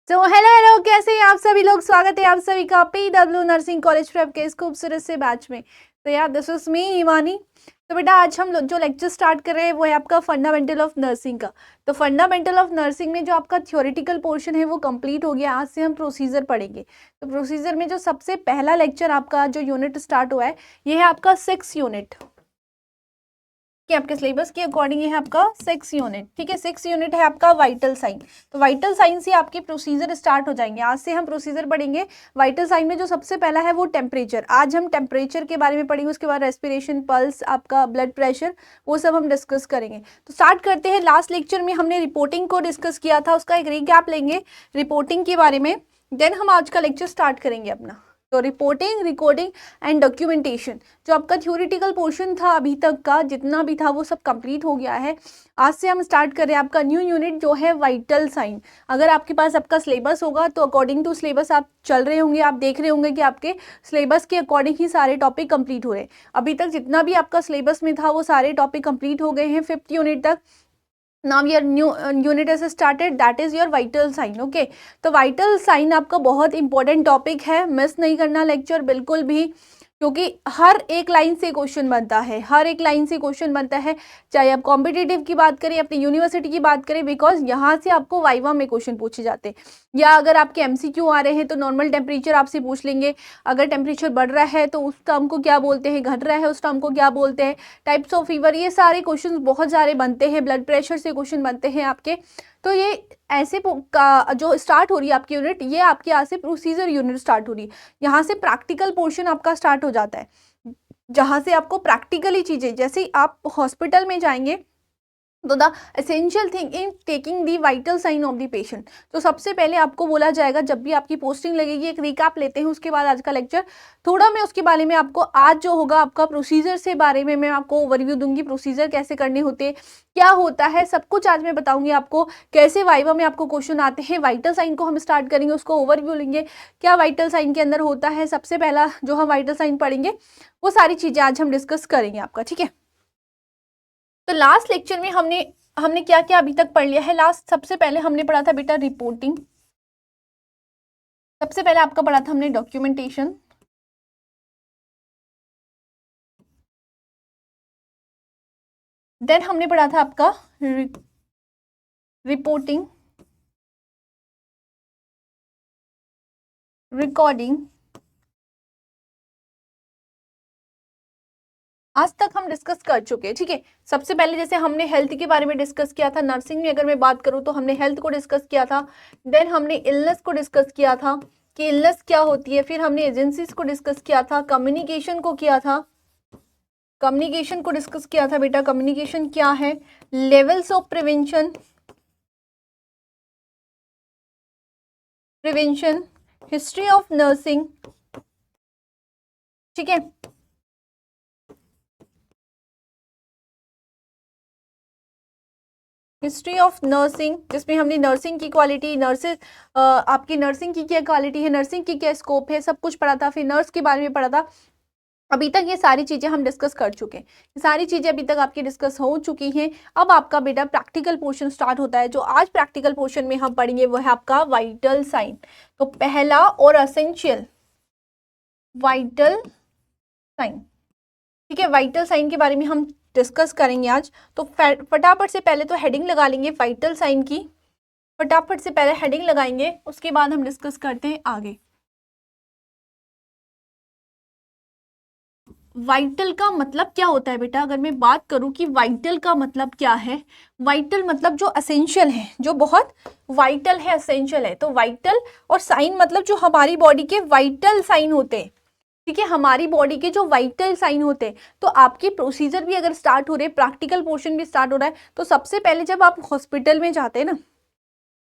तो hello hello, कैसे हैं आप सभी लोग। स्वागत है आप सभी का PW नर्सिंग कॉलेज प्रेप के इस खूबसूरत से बैच में। तो यार दिस इज मी हिमानी। तो बेटा आज हम जो लेक्चर स्टार्ट कर रहे हैं वो है आपका फंडामेंटल ऑफ नर्सिंग का। तो फंडामेंटल ऑफ नर्सिंग में जो आपका थ्योरेटिकल पोर्शन है वो कंप्लीट हो गया। आज से हम प्रोसीजर पढ़ेंगे। तो प्रोसीजर में जो सबसे पहला लेक्चर आपका जो यूनिट स्टार्ट हुआ है ये है आपका 6 यूनिट कि आपके सिलेबस के अकॉर्डिंग ये है आपका 6 यूनिट। ठीक है, 6 यूनिट है आपका वाइटल साइन। तो वाइटल साइन से आपके प्रोसीजर स्टार्ट हो जाएंगे। आज से हम प्रोसीजर पढ़ेंगे। वाइटल साइन में जो सबसे पहला है वो टेम्परेचर। आज हम टेम्परेचर के बारे में पढ़ेंगे, उसके बाद रेस्पिरेशन, पल्स, आपका ब्लड प्रेशर, वो सब हम डिस्कस करेंगे। तो स्टार्ट करते हैं। लास्ट लेक्चर में हमने रिपोर्टिंग को डिस्कस किया था, उसका एक रिकैप लेंगे रिपोर्टिंग के बारे में। देन हम आज का लेक्चर स्टार्ट करेंगे अपना। तो रिपोर्टिंग, रिकॉर्डिंग एंड डॉक्यूमेंटेशन, जो आपका थ्योरेटिकल पोर्शन था अभी तक का जितना भी था वो सब कंप्लीट हो गया है। आज से हम स्टार्ट करें आपका न्यू यूनिट जो है वाइटल साइन। अगर आपके पास आपका सिलेबस होगा तो अकॉर्डिंग टू सिलेबस आप चल रहे होंगे, आप देख रहे होंगे कि आपके सिलेबस के अकॉर्डिंग ही सारे टॉपिक कंप्लीट हो रहे हैं। अभी तक जितना भी आपका सिलेबस में था वो सारे टॉपिक कंप्लीट हो गए हैं 5th यूनिट तक। Now your new unit is started, that is your vital sign. Okay, तो वाइटल साइन आपका बहुत इंपॉर्टेंट टॉपिक है, मिस नहीं करना लेक्चर बिल्कुल भी, क्योंकि हर एक लाइन से क्वेश्चन बनता है, हर एक लाइन से क्वेश्चन बनता है। चाहे आप कॉम्पिटिटिव की बात करें, अपनी यूनिवर्सिटी की बात करें, बिकॉज यहाँ से आपको वाइवा में क्वेश्चन पूछे जाते हैं। या अगर आपके MCQ आ रहे हैं तो नॉर्मल टेम्परेचर आपसे पूछ लेंगे। अगर टेम्परेचर बढ़ रहा है तो उस टर्म को क्या बोलते हैं, घट रहा है उस टर्म को क्या बोलते हैं, टाइप्स ऑफ फीवर, ये सारे क्वेश्चन बहुत सारे बनते हैं। ब्लड प्रेशर से क्वेश्चन बनते हैं आपके। तो ये ऐसे का जो स्टार्ट हो रही है आपकी यूनिट, ये आपके यहाँ से प्रोसीजर यूनिट स्टार्ट हो रही है। यहाँ से प्रैक्टिकल पोर्शन आपका स्टार्ट हो जाता है, जहाँ से आपको प्रैक्टिकली चीजें, जैसे आप हॉस्पिटल में जाएंगे तो the essential thing in taking the vital sign of the patient. तो सबसे पहले आपको बोला जाएगा जब भी आपकी पोस्टिंग लगेगी, एक रिकैप लेते हैं, उसके बाद आज का लेक्चर थोड़ा मैं उसके बारे में आपको आज जो होगा आपका प्रोसीजर से बारे में मैं आपको ओवरव्यू दूंगी। प्रोसीजर कैसे करने होते हैं, क्या होता है, सब कुछ आज मैं बताऊंगी आपको। कैसे वाइवा में आपको क्वेश्चन आते हैं, वाइटल साइन को हम स्टार्ट करेंगे, उसको ओवरव्यू लेंगे, क्या वाइटल साइन के अंदर होता है। सबसे पहला जो हम वाइटल साइन पढ़ेंगे वो सारी चीजें आज हम डिस्कस करेंगे आपका। ठीक है, तो लास्ट लेक्चर में हमने क्या क्या अभी तक पढ़ लिया है। लास्ट सबसे पहले हमने पढ़ा था बेटा रिपोर्टिंग, सबसे पहले आपका पढ़ा था हमने डॉक्यूमेंटेशन, देन हमने पढ़ा था आपका रिपोर्टिंग, रिकॉर्डिंग। आज तक हम डिस्कस कर चुके हैं। ठीक है, सबसे पहले जैसे हमने हेल्थ के बारे में डिस्कस किया था, नर्सिंग में अगर मैं बात करूं तो हमने हेल्थ को डिस्कस किया था। देन हमने इलनेस को डिस्कस किया था कि इलनेस क्या होती है। फिर हमने एजेंसीज को डिस्कस किया था, कम्युनिकेशन को किया था, कम्युनिकेशन को डिस्कस किया था बेटा, कम्युनिकेशन क्या है, levels of prevention, prevention, history of nursing. ठीक है, हिस्ट्री ऑफ नर्सिंग, जिसमें हमने नर्सिंग की क्वालिटी, नर्सेज, आपकी नर्सिंग की क्या क्वालिटी है, नर्सिंग की क्या स्कोप है, सब कुछ पढ़ा था। फिर नर्स के बारे में पढ़ा था। अभी तक ये सारी चीजें हम डिस्कस कर चुके हैं, ये सारी चीजें अभी तक आपकी डिस्कस हो चुकी हैं। अब आपका बेटा प्रैक्टिकल पोर्शन स्टार्ट होता है। जो आज प्रैक्टिकल पोर्शन में हम पढ़ेंगे वो है आपका वाइटल साइन। तो पहला और एसेंशियल वाइटल साइन। ठीक है, वाइटल साइन के बारे में हम डिस्कस करेंगे आज। तो फटाफट से पहले तो हेडिंग लगा लेंगे वाइटल साइन की, फटाफट से पहले हेडिंग लगाएंगे, उसके बाद हम डिस्कस करते हैं आगे। वाइटल का मतलब क्या होता है बेटा, अगर मैं बात करूं कि वाइटल का मतलब क्या है, वाइटल मतलब जो असेंशियल है, जो बहुत वाइटल है, असेंशियल है। तो वाइटल और साइन मतलब जो हमारी बॉडी के वाइटल साइन होते हैं। ठीक है, हमारी बॉडी के जो वाइटल साइन होते हैं। तो आपके प्रोसीजर भी अगर स्टार्ट हो रहे हैं, प्रैक्टिकल पोर्शन भी स्टार्ट हो रहा है, तो सबसे पहले जब आप हॉस्पिटल में जाते हैं ना,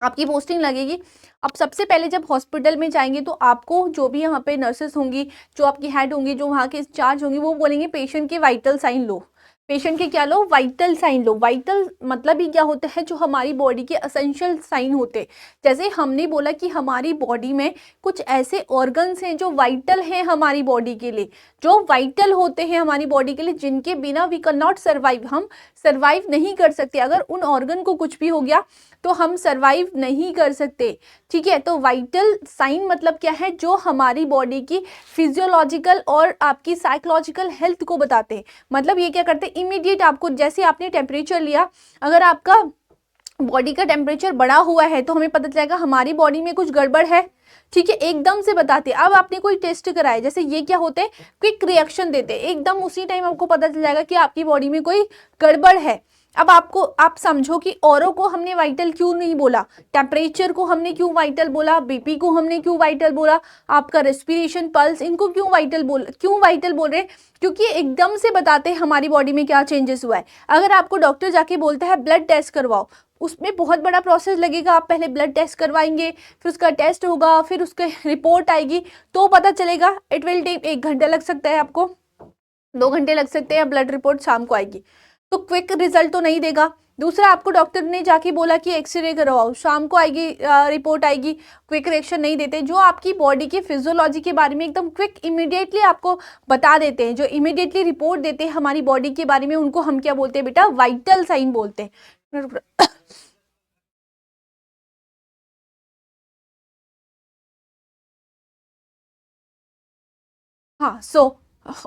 आपकी पोस्टिंग लगेगी। अब सबसे पहले जब हॉस्पिटल में जाएंगे तो आपको जो भी यहाँ पे नर्सेस होंगी, जो आपकी हेड होंगी, जो वहाँ के इंचार्ज होंगी, वो बोलेंगे पेशेंट के वाइटल साइन लो, पेशेंट के क्या लो, वाइटल साइन लो। वाइटल मतलब ही क्या होता है, जो हमारी बॉडी के एसेंशियल साइन होते हैं। जैसे हमने बोला कि हमारी बॉडी में कुछ ऐसे ऑर्गन्स हैं जो वाइटल हैं हमारी बॉडी के लिए, जो वाइटल होते हैं हमारी बॉडी के लिए, जिनके बिना वी कैन नॉट सर्वाइव, हम सर्वाइव नहीं कर सकते। अगर उन ऑर्गन को कुछ भी हो गया तो हम सर्वाइव नहीं कर सकते, ठीक है। तो वाइटल साइन मतलब क्या है, जो हमारी बॉडी की फिजियोलॉजिकल और आपकी साइकोलॉजिकल हेल्थ को बताते हैं। मतलब ये क्या करते हैं, इमीडिएट आपको, जैसे आपने टेम्परेचर लिया, अगर आपका बॉडी का टेम्परेचर बढ़ा हुआ है तो हमें पता चलेगा हमारी बॉडी में कुछ गड़बड़ है, ठीक है, एकदम से बताते हैं। अब आपने कोई टेस्ट कराया, जैसे ये क्या होते हैं, क्विक रिएक्शन देते हैं, एकदम उसी टाइम आपको पता चल जाएगा कि आपकी बॉडी में कोई गड़बड़ है। अब आपको, आप समझो कि औरों को हमने वाइटल क्यों नहीं बोला, टेम्परेचर को हमने क्यों वाइटल बोला, बीपी को हमने क्यों वाइटल बोला, आपका रेस्पिरेशन, पल्स, इनको क्यों वाइटल बोल रहे हैं, क्योंकि एकदम से बताते हैं हमारी बॉडी में क्या चेंजेस हुआ है। अगर आपको डॉक्टर जाके बोलता है ब्लड टेस्ट करवाओ, उसमें बहुत बड़ा प्रोसेस लगेगा। आप पहले ब्लड टेस्ट करवाएंगे, फिर उसका टेस्ट होगा, फिर उसके रिपोर्ट आएगी तो पता चलेगा। इट विल टेक 1 घंटा लग सकता है, आपको 2 घंटे लग सकते हैं, ब्लड रिपोर्ट शाम को आएगी, तो क्विक रिजल्ट तो नहीं देगा। दूसरा, आपको डॉक्टर ने जाके बोला कि एक्सरे करवाओ, शाम को आएगी रिपोर्ट आएगी, क्विक रिएक्शन नहीं देते। जो आपकी बॉडी की फिजियोलॉजी के बारे में एकदम क्विक इमीडिएटली आपको बता देते हैं, जो इमीडिएटली रिपोर्ट देते हैं हमारी बॉडी के बारे में, उनको हम क्या बोलते हैं बेटा, वाइटल साइन बोलते हैं। हाँ,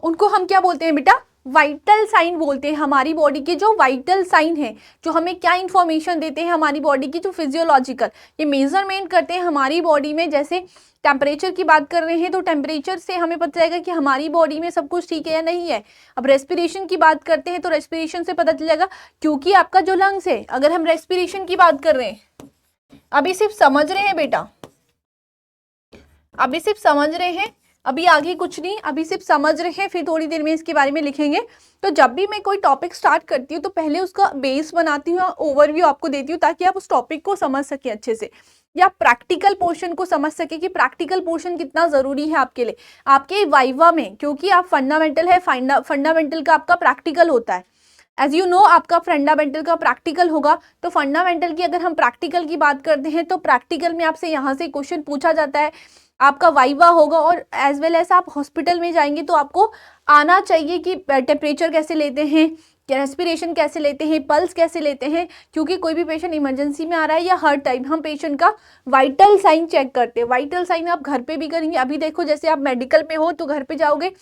उनको हम क्या बोलते हैं बेटा, वाइटल साइन बोलते हैं। हमारी बॉडी के जो वाइटल साइन है, जो हमें क्या इंफॉर्मेशन देते हैं हमारी बॉडी की, जो फिजियोलॉजिकल, ये मेजरमेंट करते हैं हमारी बॉडी में। जैसे टेम्परेचर की बात कर रहे हैं तो टेम्परेचर से हमें पता चलेगा कि हमारी बॉडी में सब कुछ ठीक है या नहीं है। अब रेस्पिरेशन की बात करते हैं तो रेस्पिरेशन से पता चलेगा, क्योंकि आपका जो लंग्स है, अगर हम रेस्पिरेशन की बात कर रहे हैं, अभी सिर्फ समझ रहे हैं बेटा, अभी सिर्फ समझ रहे हैं, अभी आगे कुछ नहीं, अभी सिर्फ समझ रहे हैं, फिर थोड़ी देर में इसके बारे में लिखेंगे। तो जब भी मैं कोई टॉपिक स्टार्ट करती हूँ तो पहले उसका बेस बनाती हूँ, ओवरव्यू आपको देती हूँ, ताकि आप उस टॉपिक को समझ सके अच्छे से, या प्रैक्टिकल पोर्शन को समझ सके कि प्रैक्टिकल पोर्शन कितना जरूरी है आपके लिए, आपके वाइवा में। क्योंकि आप फंडामेंटल है, फंडामेंटल का आपका प्रैक्टिकल होता है। एज यू नो, आपका फंडामेंटल का प्रैक्टिकल होगा। तो फंडामेंटल की अगर हम प्रैक्टिकल की बात करते हैं तो प्रैक्टिकल में आपसे यहाँ से क्वेश्चन पूछा जाता है, आपका वाइवा होगा, और एज वेल एज आप हॉस्पिटल में जाएंगे तो आपको आना चाहिए कि टेम्परेचर कैसे लेते हैं, रेस्पिरेशन कैसे लेते हैं, पल्स कैसे लेते हैं। क्योंकि कोई भी पेशेंट इमरजेंसी में आ रहा है या हर टाइम हम पेशेंट का वाइटल साइन चेक करते हैं। वाइटल साइन आप घर पे भी करेंगे। अभी देखो, जैसे आप मेडिकल में हो तो घर पे जाओगे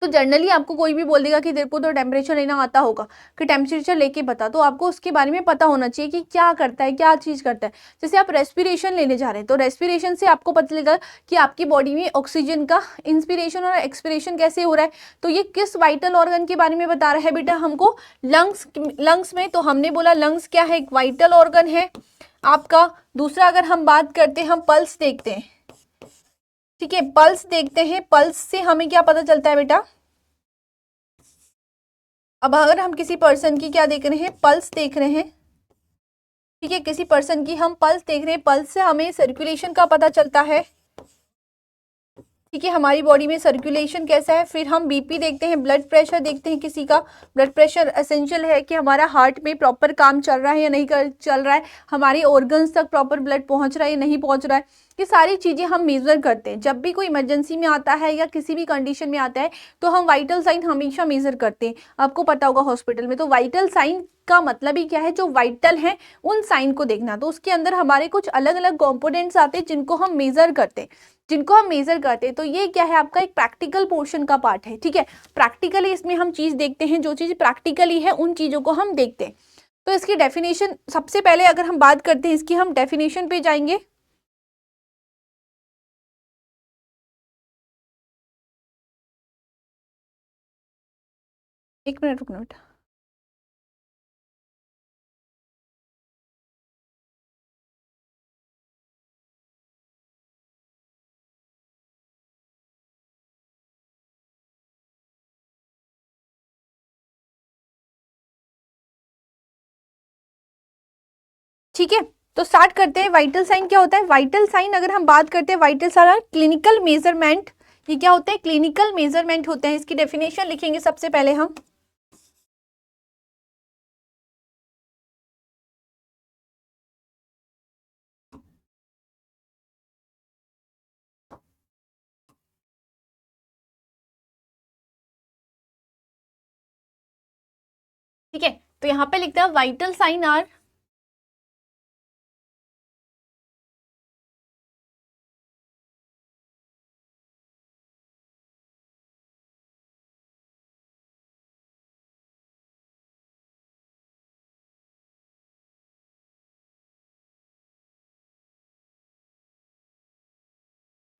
तो जनरली आपको कोई भी बोल देगा कि तेरे को तो टेम्परेचर लेना आता होगा, कि टेम्परेचर लेके बता। तो आपको उसके बारे में पता होना चाहिए कि क्या करता है, क्या चीज़ करता है। जैसे आप रेस्पिरेशन लेने जा रहे हैं तो रेस्पिरेशन से आपको पता चलेगा कि आपकी बॉडी में ऑक्सीजन का इंस्पिरेशन और एक्सपिरेशन कैसे हो रहा है। तो ये किस वाइटल ऑर्गन के बारे में बता रहा है बेटा हमको, लंग्स में। तो हमने बोला लंग्स क्या है, एक वाइटल ऑर्गन है आपका। दूसरा, अगर हम बात करते हैं, हम पल्स देखते हैं, ठीक है, पल्स देखते हैं। पल्स से हमें क्या पता चलता है बेटा, अब अगर हम किसी पर्सन की क्या देख रहे हैं, पल्स देख रहे हैं, ठीक है, किसी पर्सन की हम पल्स देख रहे हैं, पल्स से हमें सर्कुलेशन का पता चलता है, ठीक है, हमारी बॉडी में सर्कुलेशन कैसा है। फिर हम बीपी देखते हैं, ब्लड प्रेशर देखते हैं किसी का। ब्लड प्रेशर एसेंशियल है कि हमारा हार्ट में प्रॉपर काम चल रहा है या नहीं चल रहा है, हमारे ऑर्गन्स तक प्रॉपर ब्लड पहुंच रहा है या नहीं पहुंच रहा है। ये सारी चीज़ें हम मेज़र करते हैं। जब भी कोई इमरजेंसी में आता है या किसी भी कंडीशन में आता है तो हम वाइटल साइन हमेशा मेज़र करते हैं। आपको पता होगा हॉस्पिटल में तो वाइटल साइन का मतलब ही क्या है, जो वाइटल है उन साइन को देखना। तो उसके अंदर हमारे कुछ अलग अलग कंपोनेंट्स आते हैं जिनको हम मेज़र करते हैं, तो ये क्या है, आपका एक प्रैक्टिकल पोर्शन का पार्ट है, ठीक है। प्रैक्टिकली इसमें हम चीज़ देखते हैं, जो चीज़ प्रैक्टिकली है उन चीज़ों को हम देखते हैं। तो इसकी डेफिनेशन, सबसे पहले अगर हम बात करते हैं इसकी, हम डेफिनेशन पे जाएंगे। एक मिनट रुकना बेटा। ठीक है, तो स्टार्ट करते हैं। वाइटल साइन क्या होता है, वाइटल साइन अगर हम बात करते हैं, वाइटल साइन क्लिनिकल मेजरमेंट। ये क्या होता है, क्लिनिकल मेजरमेंट होते हैं। इसकी डेफिनेशन लिखेंगे सबसे पहले हम। ठीक है, तो यहाँ पे लिखता है वाइटल साइन आर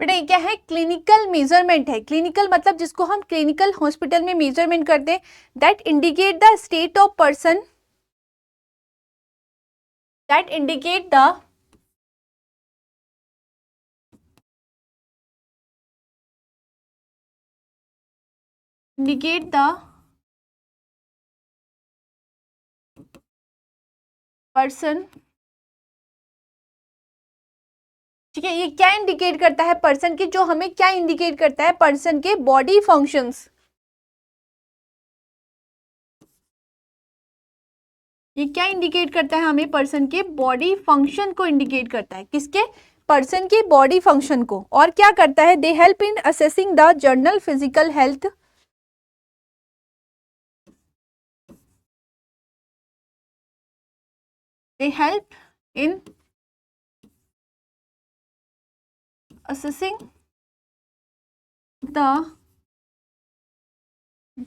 बेटा ये क्या है, क्लिनिकल मेजरमेंट है। क्लिनिकल मतलब जिसको हम क्लिनिकल हॉस्पिटल में मेजरमेंट करते हैं, that indicate the state of person, that indicate the person. ठीक है, ये क्या इंडिकेट करता है पर्सन की, जो हमें क्या इंडिकेट करता है, पर्सन के बॉडी फंक्शंस। ये क्या इंडिकेट करता है हमें, पर्सन के बॉडी फंक्शन को इंडिकेट करता है, किसके, पर्सन के बॉडी फंक्शन को। और क्या करता है, they help in assessing the general physical health, they help in assessing the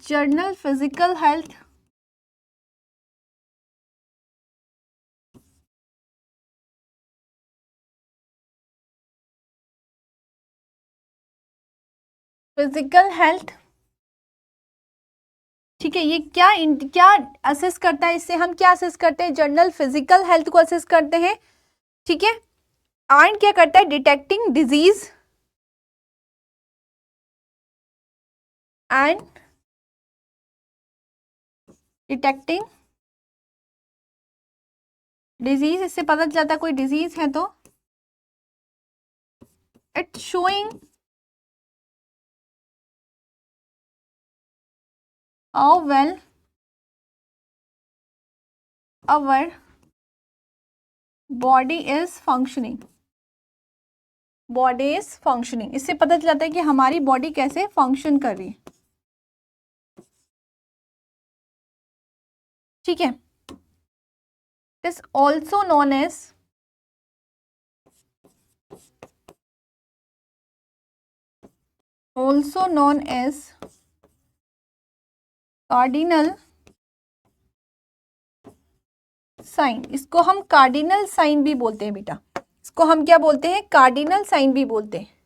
general physical health ठीक है, ये क्या असेस करता है, इससे हम क्या असेस करते हैं, जनरल फिजिकल हेल्थ को असेस करते हैं। ठीक है, एंड क्या करता है, detecting disease and detecting disease, इससे पता चल जाता है कोई डिजीज है तो it's showing how well our body is functioning, body is functioning, इससे पता चल जाता है कि हमारी बॉडी कैसे फंक्शन कर रही है। ठीक है, it is also known as cardinal sign. इसको हम कार्डिनल साइन भी बोलते हैं बेटा, इसको हम क्या बोलते हैं, कार्डिनल साइन भी बोलते हैं।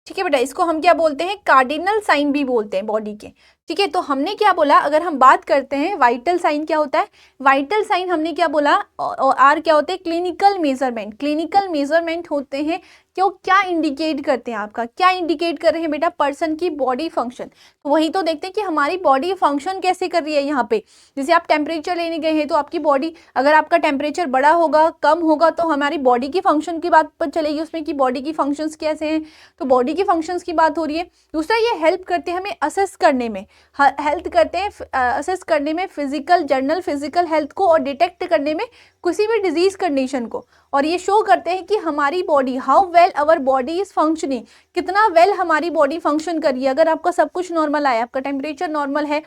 ठीक है बेटा, इसको हम क्या बोलते हैं, कार्डिनल साइन भी बोलते हैं बॉडी के। ठीक है, तो हमने क्या बोला, अगर हम बात करते हैं वाइटल साइन क्या होता है, वाइटल साइन हमने क्या बोला, आर क्या होते हैं, क्लिनिकल मेजरमेंट। क्लिनिकल मेजरमेंट होते हैं क्यों, क्या इंडिकेट करते हैं, आपका क्या इंडिकेट कर रहे हैं बेटा, पर्सन की बॉडी फंक्शन। तो वही तो देखते हैं कि हमारी बॉडी फंक्शन कैसे कर रही है। यहाँ पे जैसे आप टेम्परेचर लेने गए हैं तो आपकी बॉडी, अगर आपका टेम्परेचर बड़ा होगा कम होगा तो हमारी बॉडी की फंक्शन की बात पर चलेगी उसमें, कि बॉडी की फंक्शंस कैसे हैं, तो बॉडी की फंक्शंस की बात हो रही है। दूसरा, ये हेल्प करते हैं हमें असेस करने में, हेल्प करते हैं असेस करने में फिजिकल, जनरल फिजिकल हेल्थ को, और डिटेक्ट करने में किसी भी डिजीज कंडीशन को। और ये शो करते हैं कि हमारी body, how well our body is functioning, कितना वेल हमारी बॉडी फंक्शन कर रही है। अगर आपका सब कुछ नॉर्मल आया, आपका टेम्परेचर नॉर्मल है,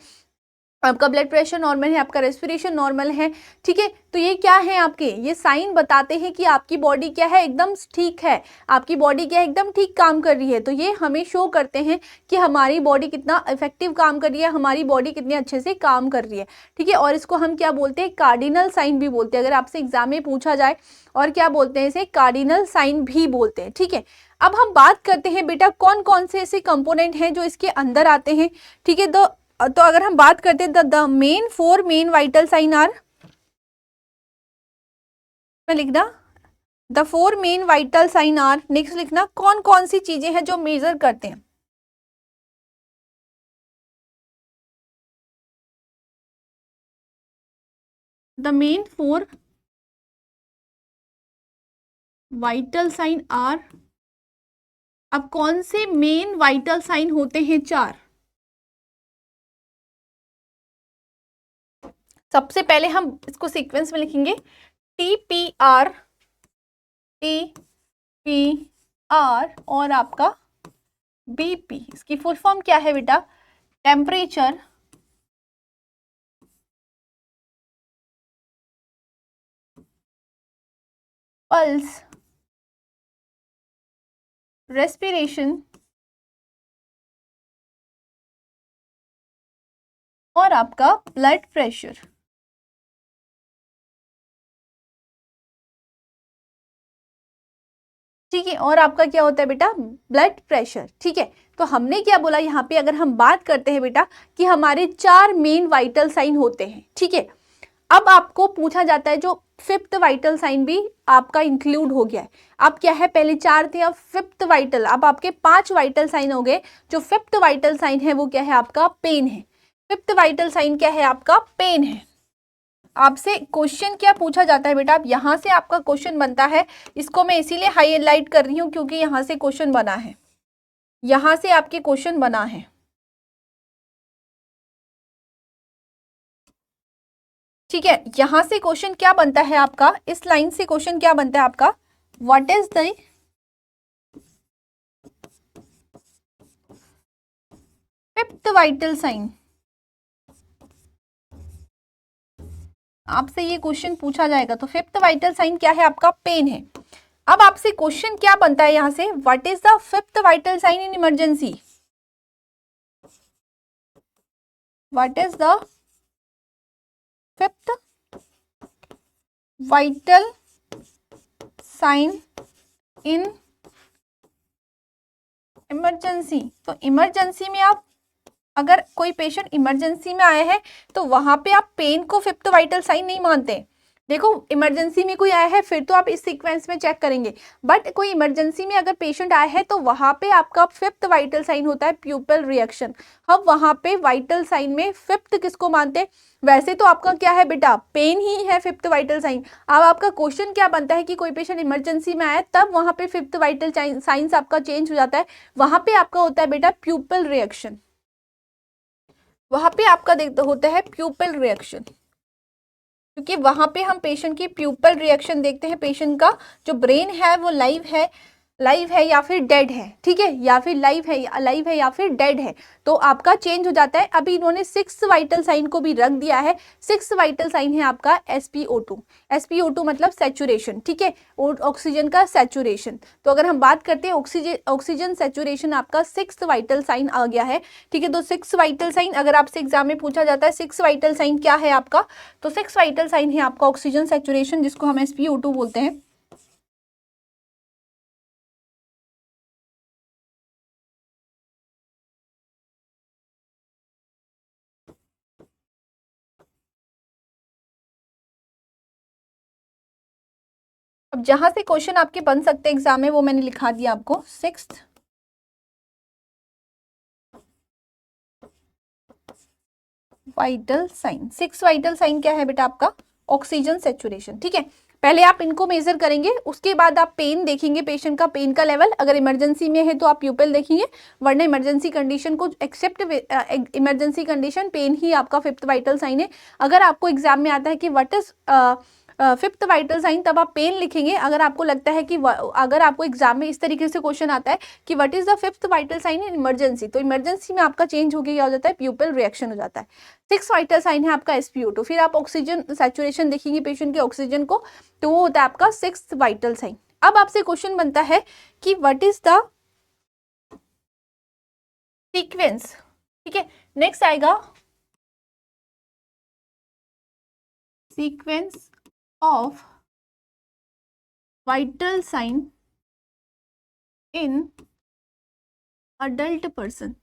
आपका ब्लड प्रेशर नॉर्मल है, आपका रेस्पिरेशन नॉर्मल है, ठीक है, तो ये क्या है, आपके ये साइन बताते हैं कि आपकी बॉडी क्या है, एकदम ठीक है, आपकी बॉडी क्या है, एकदम ठीक काम कर रही है। तो ये हमें शो करते हैं कि हमारी बॉडी कितना इफेक्टिव काम कर रही है, हमारी बॉडी कितने अच्छे से काम कर रही है। ठीक है, और इसको हम क्या बोलते हैं, कार्डिनल साइन भी बोलते हैं। अगर आपसे एग्जाम में पूछा जाए, और क्या बोलते हैं इसे, कार्डिनल साइन भी बोलते हैं। ठीक है, अब हम बात करते हैं बेटा कौन कौन से ऐसे कंपोनेंट हैं जो इसके अंदर आते हैं। ठीक है, तो अगर हम बात करते हैं the main 4 main vital sign are, मैं लिखना the 4 main vital sign are, next लिखना कौन कौन सी चीजें हैं जो मेजर करते हैं। The main 4 vital sign are, अब कौन से मेन वाइटल साइन होते हैं, 4। सबसे पहले हम इसको सीक्वेंस में लिखेंगे, TPR, TPR और आपका BP। इसकी फुल फॉर्म क्या है बेटा? टेम्परेचर पल्स रेस्पिरेशन और आपका ब्लड प्रेशर। ठीक है, और आपका क्या होता है बेटा? Blood pressure. ठीक है, तो हमने क्या बोला यहाँ पे, अगर हम बात करते हैं बेटा कि हमारे 4 मेन वाइटल साइन होते हैं। ठीक है, अब आपको पूछा जाता है जो फिफ्थ वाइटल साइन भी आपका इंक्लूड हो गया है। अब क्या है, पहले 4 थे, अब फिफ्थ वाइटल, अब आपके 5 वाइटल साइन हो गए। जो फिफ्थ वाइटल साइन है वो क्या है? आपका पेन है। फिफ्थ वाइटल साइन क्या है? आपका पेन है। आपसे क्वेश्चन क्या पूछा जाता है बेटा? अब यहां से आपका क्वेश्चन बनता है, इसको मैं इसीलिए हाईलाइट कर रही हूं क्योंकि यहां से क्वेश्चन बना है, यहां से आपके क्वेश्चन बना है। ठीक है, यहां से क्वेश्चन क्या बनता है आपका? इस लाइन से क्वेश्चन क्या बनता है आपका? What is the fifth vital sign? आपसे ये क्वेश्चन पूछा जाएगा। तो फिफ्थ वाइटल साइन क्या है? आपका पेन है। अब आपसे क्वेश्चन क्या बनता है यहां से? What is the fifth vital sign in emergency? What is the fifth vital sign in emergency? तो इमरजेंसी में आप, अगर कोई पेशेंट इमरजेंसी में आया है तो वहां पे आप पेन को फिफ्थ वाइटल साइन नहीं मानते। देखो, इमरजेंसी में कोई आया है फिर तो आप इस सीक्वेंस में चेक करेंगे, बट कोई इमरजेंसी में अगर पेशेंट आया है तो वहां पे आपका फिफ्थ वाइटल साइन होता है प्यूपल रिएक्शन। हम वहां पे वाइटल साइन में फिफ्थ किसको मानते हैं? वैसे तो आपका क्या है बेटा? पेन ही है फिफ्थ वाइटल साइन। अब आपका क्वेश्चन क्या बनता है कि कोई पेशेंट इमरजेंसी में आया तब वहां पे फिफ्थ वाइटल साइंस आपका चेंज हो जाता है। वहां पे आपका होता है बेटा प्यूपल रिएक्शन, वहां पे आपका होता है प्यूपल रिएक्शन, क्योंकि वहां पे हम पेशेंट की प्यूपल रिएक्शन देखते हैं। पेशेंट का जो ब्रेन है वो लाइव है या फिर डेड है। ठीक है, या फिर लाइव है या फिर डेड है, तो आपका चेंज हो जाता है। अभी इन्होंने सिक्स वाइटल साइन को भी रख दिया है। सिक्स वाइटल साइन है आपका SpO2। SpO2 मतलब सैचुरेशन। ठीक है, ऑक्सीजन का सैचुरेशन। तो अगर हम बात करते हैं ऑक्सीजन सैचुरेशन, आपका सिक्स वाइटल साइन आ गया है। ठीक है, तो सिक्स वाइटल साइन अगर आपसे एग्जाम में पूछा जाता है सिक्स वाइटल साइन क्या है आपका, तो सिक्स वाइटल साइन है आपका ऑक्सीजन सैचुरेशन, जिसको हम SpO2 बोलते हैं। अब जहां से क्वेश्चन आपके बन सकते हैं एग्जाम में वो मैंने लिखा दिया आपको। Sixth vital sign, six vital sign क्या है बेटा? आपका ऑक्सीजन सेचुरेशन। ठीक है, पहले आप इनको मेजर करेंगे, उसके बाद आप पेन देखेंगे, पेशेंट का पेन का लेवल। अगर इमरजेंसी में है तो आप प्यूपल देखेंगे, वरना इमरजेंसी कंडीशन को एक्सेप्ट इमरजेंसी कंडीशन पेन ही आपका फिफ्थ वाइटल साइन है। अगर आपको एग्जाम में आता है कि what is fifth vital sign, तब आप पेन लिखेंगे। अगर आपको लगता है कि अगर आपको एग्जाम में इस तरीके से क्वेश्चन आता है कि what is the fifth vital sign in emergency, तो इमरजेंसी में आपका चेंज हो गया हो जाता है, प्यूपल रिएक्शन हो जाता है। सिक्स वाइटल साइन है आपका SpO2। फिर आप ऑक्सीजन सैचुरेशन देखेंगे पेशेंट के ऑक्सीजन को, तो वो होता है आपका सिक्स्थ वाइटल साइन। अब आपसे क्वेश्चन बनता है कि व्हाट इज द सीक्वेंस। ठीक है, नेक्स्ट आएगा sequence of vital sign in adult person.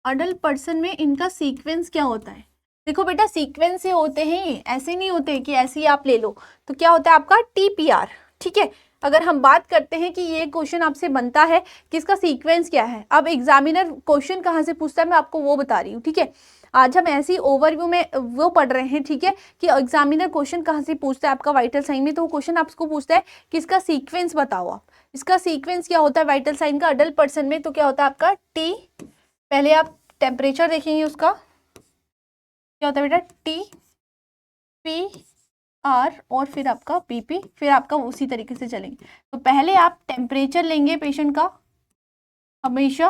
Adult person में इनका सीक्वेंस क्या होता है? देखो बेटा, सीक्वेंस से होते हैं, ऐसे नहीं होते कि ऐसे ही आप ले लो। तो क्या होता है आपका TPR। ठीक है, अगर हम बात करते हैं कि ये क्वेश्चन आपसे बनता है कि इसका सीक्वेंस क्या है, अब एग्जामिनर क्वेश्चन कहाँ से पूछता है मैं आपको वो बता रही हूँ। ठीक है, आज हम ऐसी ओवरव्यू में वो पढ़ रहे हैं। ठीक है, कि एग्जामिनर क्वेश्चन कहाँ से पूछता है आपका वाइटल साइन में, तो वो क्वेश्चन आपको पूछता है कि इसका सीक्वेंस बताओ आप। इसका सीक्वेंस क्या होता है वाइटल साइन का अडल्ट पर्सन में? तो क्या होता है आपका T, पहले आप टेम्परेचर देखेंगे उसका, क्या होता है बेटा, टी पी आर और फिर आपका पीपी, फिर आपका उसी तरीके से चलेंगे। तो पहले आप टेम्परेचर लेंगे पेशेंट का, हमेशा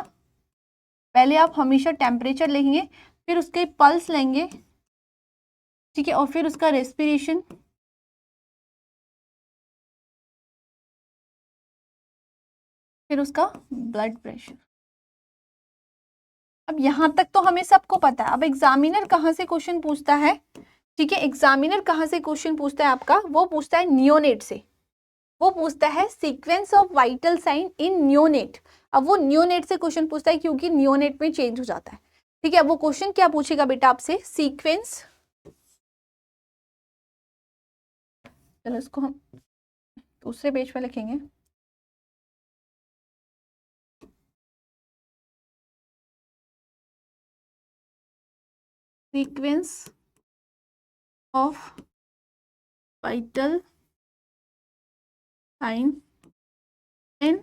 पहले आप हमेशा टेम्परेचर लेंगे, फिर उसके पल्स लेंगे, ठीक है, और फिर उसका रेस्पिरेशन, फिर उसका ब्लड प्रेशर। अब यहाँ तक तो हमें सबको पता है। अब एग्जामिनर कहाँ से क्वेश्चन पूछता है, ठीक है, एग्जामिनर कहाँ से क्वेश्चन पूछता है आपका, वो पूछता है नियोनेट से, वो पूछता है sequence of vital sign in neonate. अब वो नियोनेट से क्वेश्चन पूछता है क्योंकि नियोनेट में चेंज हो जाता है, ठीक है। अब वो क्वेश्चन क्या पूछेगा बेटा आपसे, सीक्वेंस, चलो इसको हम दूसरे पेज पे लिखेंगे, sequence of vital sign in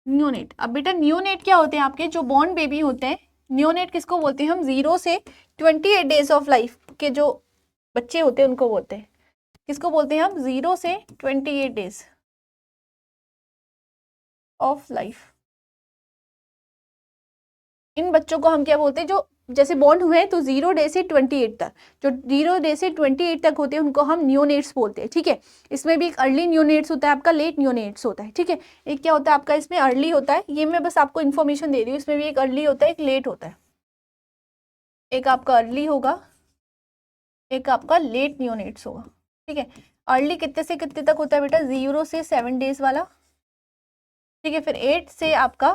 neonate. अब बेटा नियोनेट क्या होते हैं, आपके जो बॉर्न बेबी होते हैं, नियोनेट किसको बोलते हैं हम, 0 से 28 डेज ऑफ लाइफ के जो बच्चे होते हैं उनको बोलते हैं, किसको बोलते हैं हम, 0 से 28 डेज ऑफ लाइफ। इन बच्चों को हम क्या बोलते हैं, जो जैसे बॉर्न हुए हैं तो 0 डे से 28 तक, जो 0 डे से 28 तक होते हैं उनको हम नियोनेट्स बोलते हैं, ठीक है। इसमें भी एक अर्ली नियोनेट्स होता है, आपका लेट नियोनेट्स होता है, ठीक है। एक क्या होता है आपका, इसमें अर्ली होता है, ये मैं बस आपको इन्फॉर्मेशन दे रही हूँ, इसमें भी एक अर्ली होता है, एक लेट होता है, एक आपका अर्ली होगा, एक आपका लेट नियोनेट्स होगा, ठीक है। अर्ली कितने से कितने तक होता है बेटा, 0 से 7 डेज वाला, ठीक है। फिर 8 से आपका,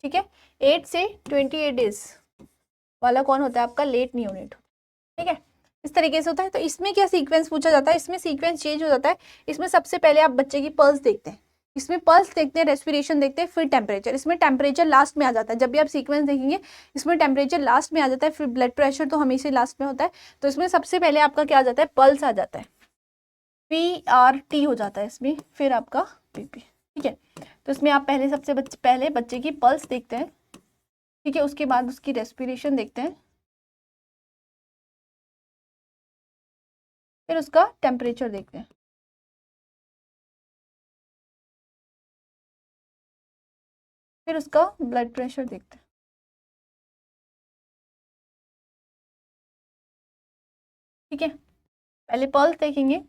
ठीक है, 8 से 28 डेज वाला कौन होता है आपका, लेट नियोनेट, ठीक है। इस तरीके से होता है। तो इसमें क्या सीक्वेंस पूछा जाता है, इसमें सीक्वेंस चेंज हो जाता है। इसमें सबसे पहले आप बच्चे की पल्स देखते हैं, इसमें पल्स देखते हैं, रेस्पिरेशन देखते हैं, फिर टेम्परेचर, इसमें टेम्परेचर लास्ट में आ जाता है। जब भी आप सीक्वेंस देखेंगे इसमें टेम्परेचर लास्ट में आ जाता है, फिर ब्लड प्रेशर तो हमेशा लास्ट में होता है। तो इसमें सबसे पहले आपका क्या आ जाता है, पल्स आ जाता है, PRT हो जाता है इसमें, फिर आपका PP, ठीक है। तो इसमें आप पहले सबसे पहले बच्चे की पल्स देखते हैं, ठीक है, उसके बाद उसकी रेस्पिरेशन देखते हैं, फिर उसका टेम्परेचर देखते हैं, फिर उसका ब्लड प्रेशर देखते हैं, ठीक है। पहले पल्स देखेंगे,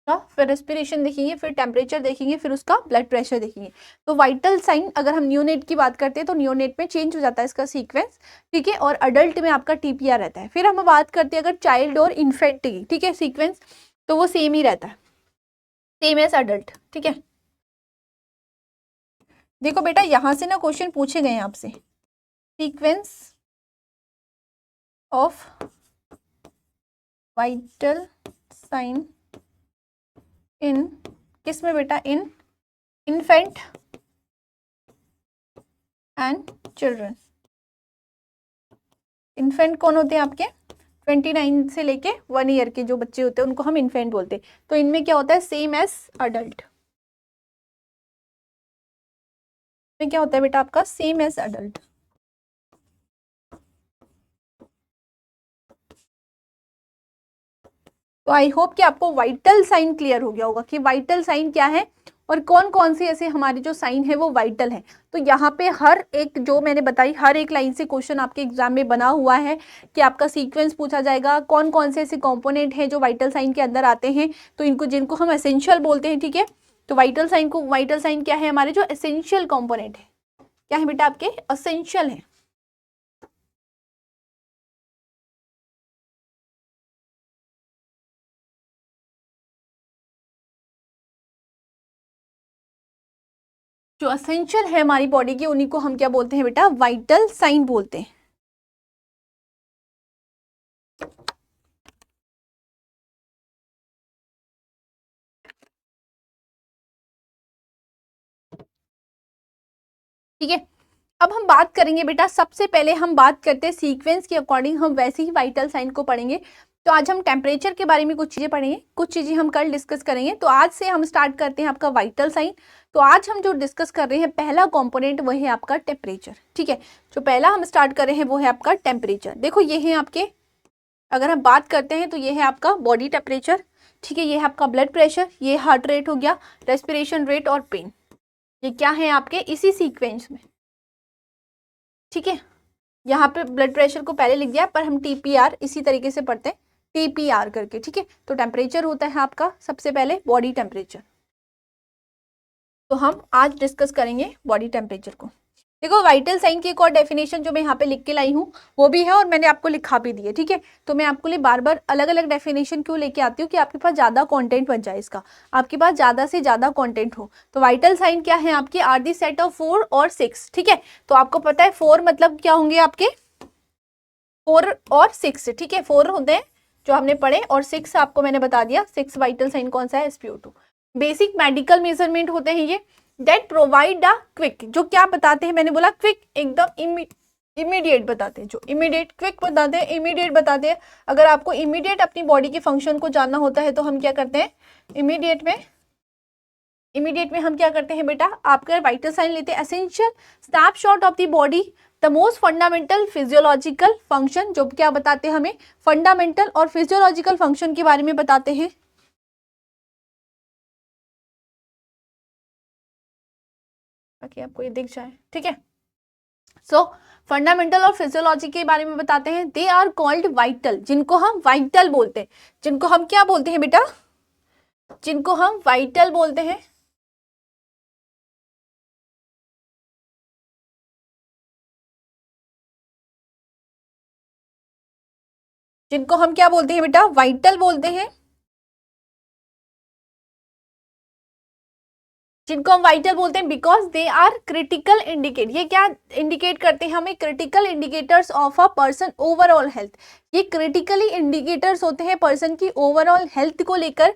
फिर रेस्पिरेशन देखेंगे, फिर टेम्परेचर देखेंगे, फिर उसका ब्लड प्रेशर देखेंगे। तो वाइटल साइन अगर हम नियोनेट की बात करते हैं तो नियोनेट में चेंज हो जाता है इसका सीक्वेंस, ठीक है, और अडल्ट में आपका TPR रहता है। फिर हम बात करते हैं अगर चाइल्ड और इन्फेंट की, ठीक है, सीक्वेंस, तो वो सेम ही रहता है, सेम एज अडल्ट, ठीक है। देखो बेटा यहाँ से ना क्वेश्चन पूछे गए हैं आपसे, sequence of vital sign in, किस में बेटा, in infant and children. Infant कौन होते हैं आपके, 29 से लेके 1 ईयर के जो बच्चे होते हैं उनको हम इन्फेंट बोलते हैं। तो इनमें क्या होता है, सेम एज अडल्ट, में क्या होता है बेटा आपका, सेम एज अडल्ट। तो आई होप कि आपको वाइटल साइन क्लियर हो गया होगा कि वाइटल साइन क्या है और कौन कौन से ऐसे हमारे जो साइन है वो वाइटल है। तो यहाँ पे हर एक जो मैंने बताई, हर एक लाइन से क्वेश्चन आपके एग्जाम में बना हुआ है कि आपका सीक्वेंस पूछा जाएगा, कौन कौन से ऐसे कंपोनेंट हैं जो वाइटल साइन के अंदर आते हैं, तो इनको जिनको हम एसेंशियल बोलते हैं, ठीक है। तो वाइटल साइन क्या है, हमारे जो एसेंशियल कंपोनेंट है, क्या है बेटा आपके, एसेंशियल है। जो एसेंशियल है हमारी बॉडी की, उन्हीं को हम क्या बोलते हैं बेटा, वाइटल साइन बोलते हैं। ठीक है, अब हम बात करेंगे बेटा, सबसे पहले हम बात करते हैं सीक्वेंस के अकॉर्डिंग, हम वैसे ही वाइटल साइन को पढ़ेंगे। तो आज हम टेम्परेचर के बारे में कुछ चीज़ें पढ़ेंगे, कुछ चीज़ें हम कल डिस्कस करेंगे। तो आज से हम स्टार्ट करते हैं आपका वाइटल साइन। तो आज हम जो डिस्कस कर रहे हैं पहला कंपोनेंट वो है आपका टेम्परेचर। ठीक है, जो पहला हम स्टार्ट कर रहे हैं वो है आपका टेम्परेचर। देखो ये है आपके, अगर हम बात करते हैं तो ये है आपका बॉडी टेम्परेचर। ठीक है, ये है आपका ब्लड प्रेशर, ये हार्ट रेट हो गया, रेस्पिरेशन रेट और पेन। ये क्या है आपके इसी सीक्वेंस में। ठीक है, यहाँ पे ब्लड प्रेशर को पहले लिख दिया, पर हम टीपीआर इसी तरीके से पढ़ते हैं, टीपीआर करके। ठीक है, तो टेम्परेचर होता है आपका सबसे पहले बॉडी टेम्परेचर। तो हम आज डिस्कस करेंगे बॉडी टेम्परेचर को। देखो वाइटल साइन की एक और डेफिनेशन जो मैं यहाँ पे लिख के लाई हूँ वो भी है, और मैंने आपको लिखा भी दी है। ठीक है, तो मैं आपको लिए बार बार अलग अलग डेफिनेशन क्यों लेके आती हूँ कि आपके पास ज़्यादा कंटेंट बन जाए, इसका आपके पास ज़्यादा से ज़्यादा कंटेंट हो। तो वाइटल साइन क्या है आपके, आर दी सेट ऑफ 4 और 6। ठीक है, तो आपको पता है 4 मतलब क्या होंगे आपके, 4 और 6। ठीक है, 4 होते हैं जो हमने पढ़े, और 6 आपको मैंने बता दिया 6 वाइटल साइन कौन सा है, SpO2। बेसिक मेडिकल मेजरमेंट होते हैं ये, दैट प्रोवाइड अ क्विक, जो क्या बताते हैं, मैंने बोला क्विक, एकदम इमीडिएट बताते हैं, जो इमीडिएट क्विक बताते हैं, इमीडिएट बताते हैं। अगर आपको इमीडिएट अपनी बॉडी के फंक्शन को जानना होता है तो हम क्या करते हैं, इमीडिएट में हम क्या करते हैं बेटा, आपका वाइटल साइन लेते हैं, essential snapshot of the body, the most fundamental physiological function, जो क्या बताते हैं हमें, फंडामेंटल और फिजियोलॉजिकल फंक्शन के बारे में बताते हैं। ताकि आपको ये दिख जाए। ठीक है, सो फंडामेंटल और फिजियोलॉजी के बारे में बताते हैं। दे आर कॉल्ड वाइटल, जिनको हम वाइटल बोलते हैं, जिनको हम क्या बोलते हैं बेटा, जिनको हम वाइटल बोलते हैं। जिनको हम क्या बोलते हैं बेटा, वाइटल बोलते हैं। जिनको हम वाइटल बोलते हैं because they are critical indicate, ये क्या इंडिकेट करते हैं हमें, critical indicators of a person overall health. ये क्रिटिकली इंडिकेटर्स होते हैं पर्सन की ओवरऑल हेल्थ को लेकर,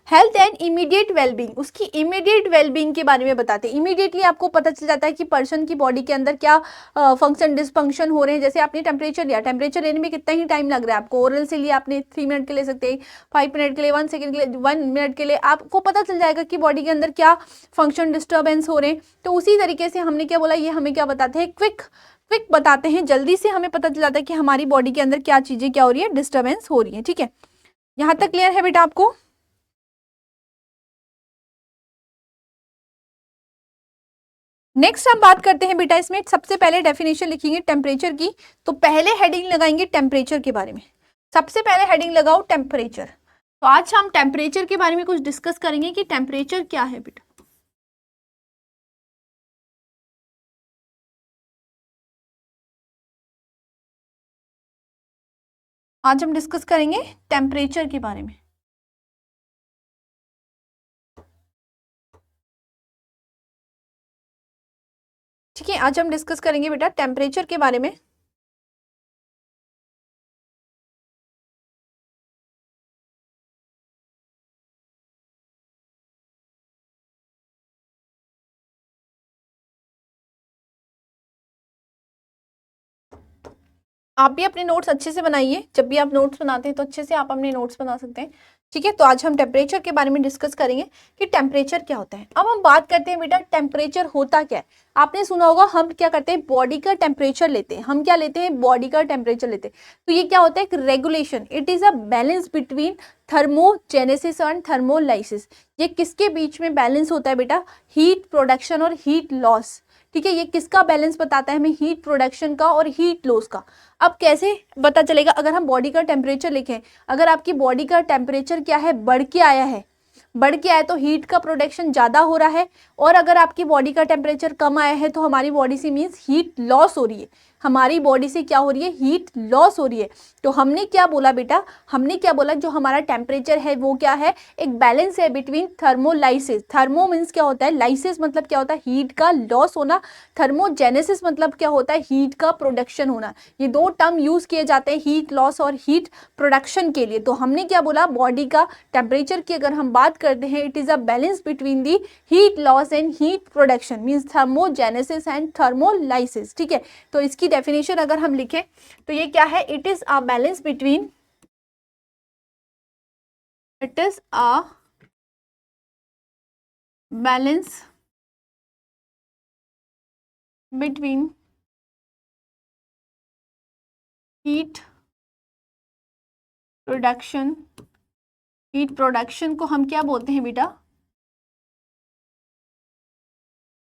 हेल्थ एंड इमीडिएट वेलबींग, उसकी इमीडिएट वेलबींग के बारे में बताते हैं। इमीडिएटली आपको पता चल जाता है कि पर्सन की बॉडी के अंदर क्या फंक्शन डिसफंक्शन हो रहे हैं। जैसे आपने टेम्परेचर लिया, टेम्परेचर लेने में कितना ही टाइम लग रहा है आपको, ओरल से लिया आपने 3 मिनट के ले सकते हैं, 5 मिनट के लिए, 1 सेकंड के लिए, 1 मिनट के लिए, आपको पता चल जाएगा कि बॉडी के अंदर क्या फंक्शन डिस्टर्बेंस हो रहे हैं। तो उसी तरीके से हमने क्या बोला, ये हमें क्या बताते हैं, क्विक बताते हैं, जल्दी से हमें पता चल जाता है कि हमारी बॉडी के अंदर क्या चीजें क्या हो रही है, डिस्टर्बेंस हो रही है। ठीक है, यहाँ तक क्लियर है बेटा आपको। नेक्स्ट हम बात करते हैं बेटा, इसमें सबसे पहले डेफिनेशन लिखेंगे टेम्परेचर की। तो पहले हेडिंग लगाएंगे टेम्परेचर के बारे में, सबसे पहले हेडिंग लगाओ टेम्परेचर। तो आज हम टेम्परेचर के बारे में कुछ डिस्कस करेंगे कि टेम्परेचर क्या है बेटा। आज हम डिस्कस करेंगे टेम्परेचर के बारे में। ठीक है, आज हम डिस्कस करेंगे बेटा टेम्परेचर के बारे में। आप भी अपने नोट्स अच्छे से बनाइए, जब भी आप नोट्स बनाते हैं तो अच्छे से आप अपने नोट्स बना सकते हैं। ठीक है, तो आज हम टेम्परेचर के बारे में डिस्कस करेंगे कि टेम्परेचर क्या होता है। अब हम बात करते हैं बेटा टेम्परेचर होता क्या है। आपने सुना होगा हम क्या करते हैं, बॉडी का टेम्परेचर लेते हैं। हम क्या लेते हैं, बॉडी का टेम्परेचर लेते हैं। तो ये क्या होता है, एक regulation, it is a balance between thermogenesis and thermolysis. ये किसके बीच में बैलेंस होता है बेटा, हीट प्रोडक्शन और हीट लॉस। ठीक है, ये किसका बैलेंस बताता है हमें, हीट प्रोडक्शन का और हीट लॉस का। अब कैसे पता चलेगा, अगर हम बॉडी का टेम्परेचर लिखें, अगर आपकी बॉडी का टेम्परेचर क्या है, बढ़ के आया है, बढ़ के आया तो हीट का प्रोडक्शन ज़्यादा हो रहा है, और अगर आपकी बॉडी का टेम्परेचर कम आया है तो हमारी बॉडी से मीन्स हीट लॉस हो रही है, हमारी बॉडी से क्या हो रही है, हीट लॉस हो रही है। तो हमने क्या बोला बेटा, हमने क्या बोला, जो हमारा टेम्परेचर है वो क्या है, एक बैलेंस है बिटवीन थर्मोलाइसिस। थर्मो मीन्स क्या होता है, लाइसिस मतलब क्या होता है, हीट का लॉस होना, थर्मोजेनेसिस मतलब क्या होता है, हीट का प्रोडक्शन होना। ये दो टर्म यूज किए जाते हैं हीट लॉस और हीट प्रोडक्शन के लिए। तो हमने क्या बोला, बॉडी का टेम्परेचर की अगर हम बात करते हैं, it is a balance between the heat loss and heat production, means thermogenesis and thermolysis. ठीक है, तो इसकी डेफिनेशन अगर हम लिखें तो ये क्या है, it is a balance between it is a balance between heat production. Heat production को हम क्या बोलते हैं बेटा?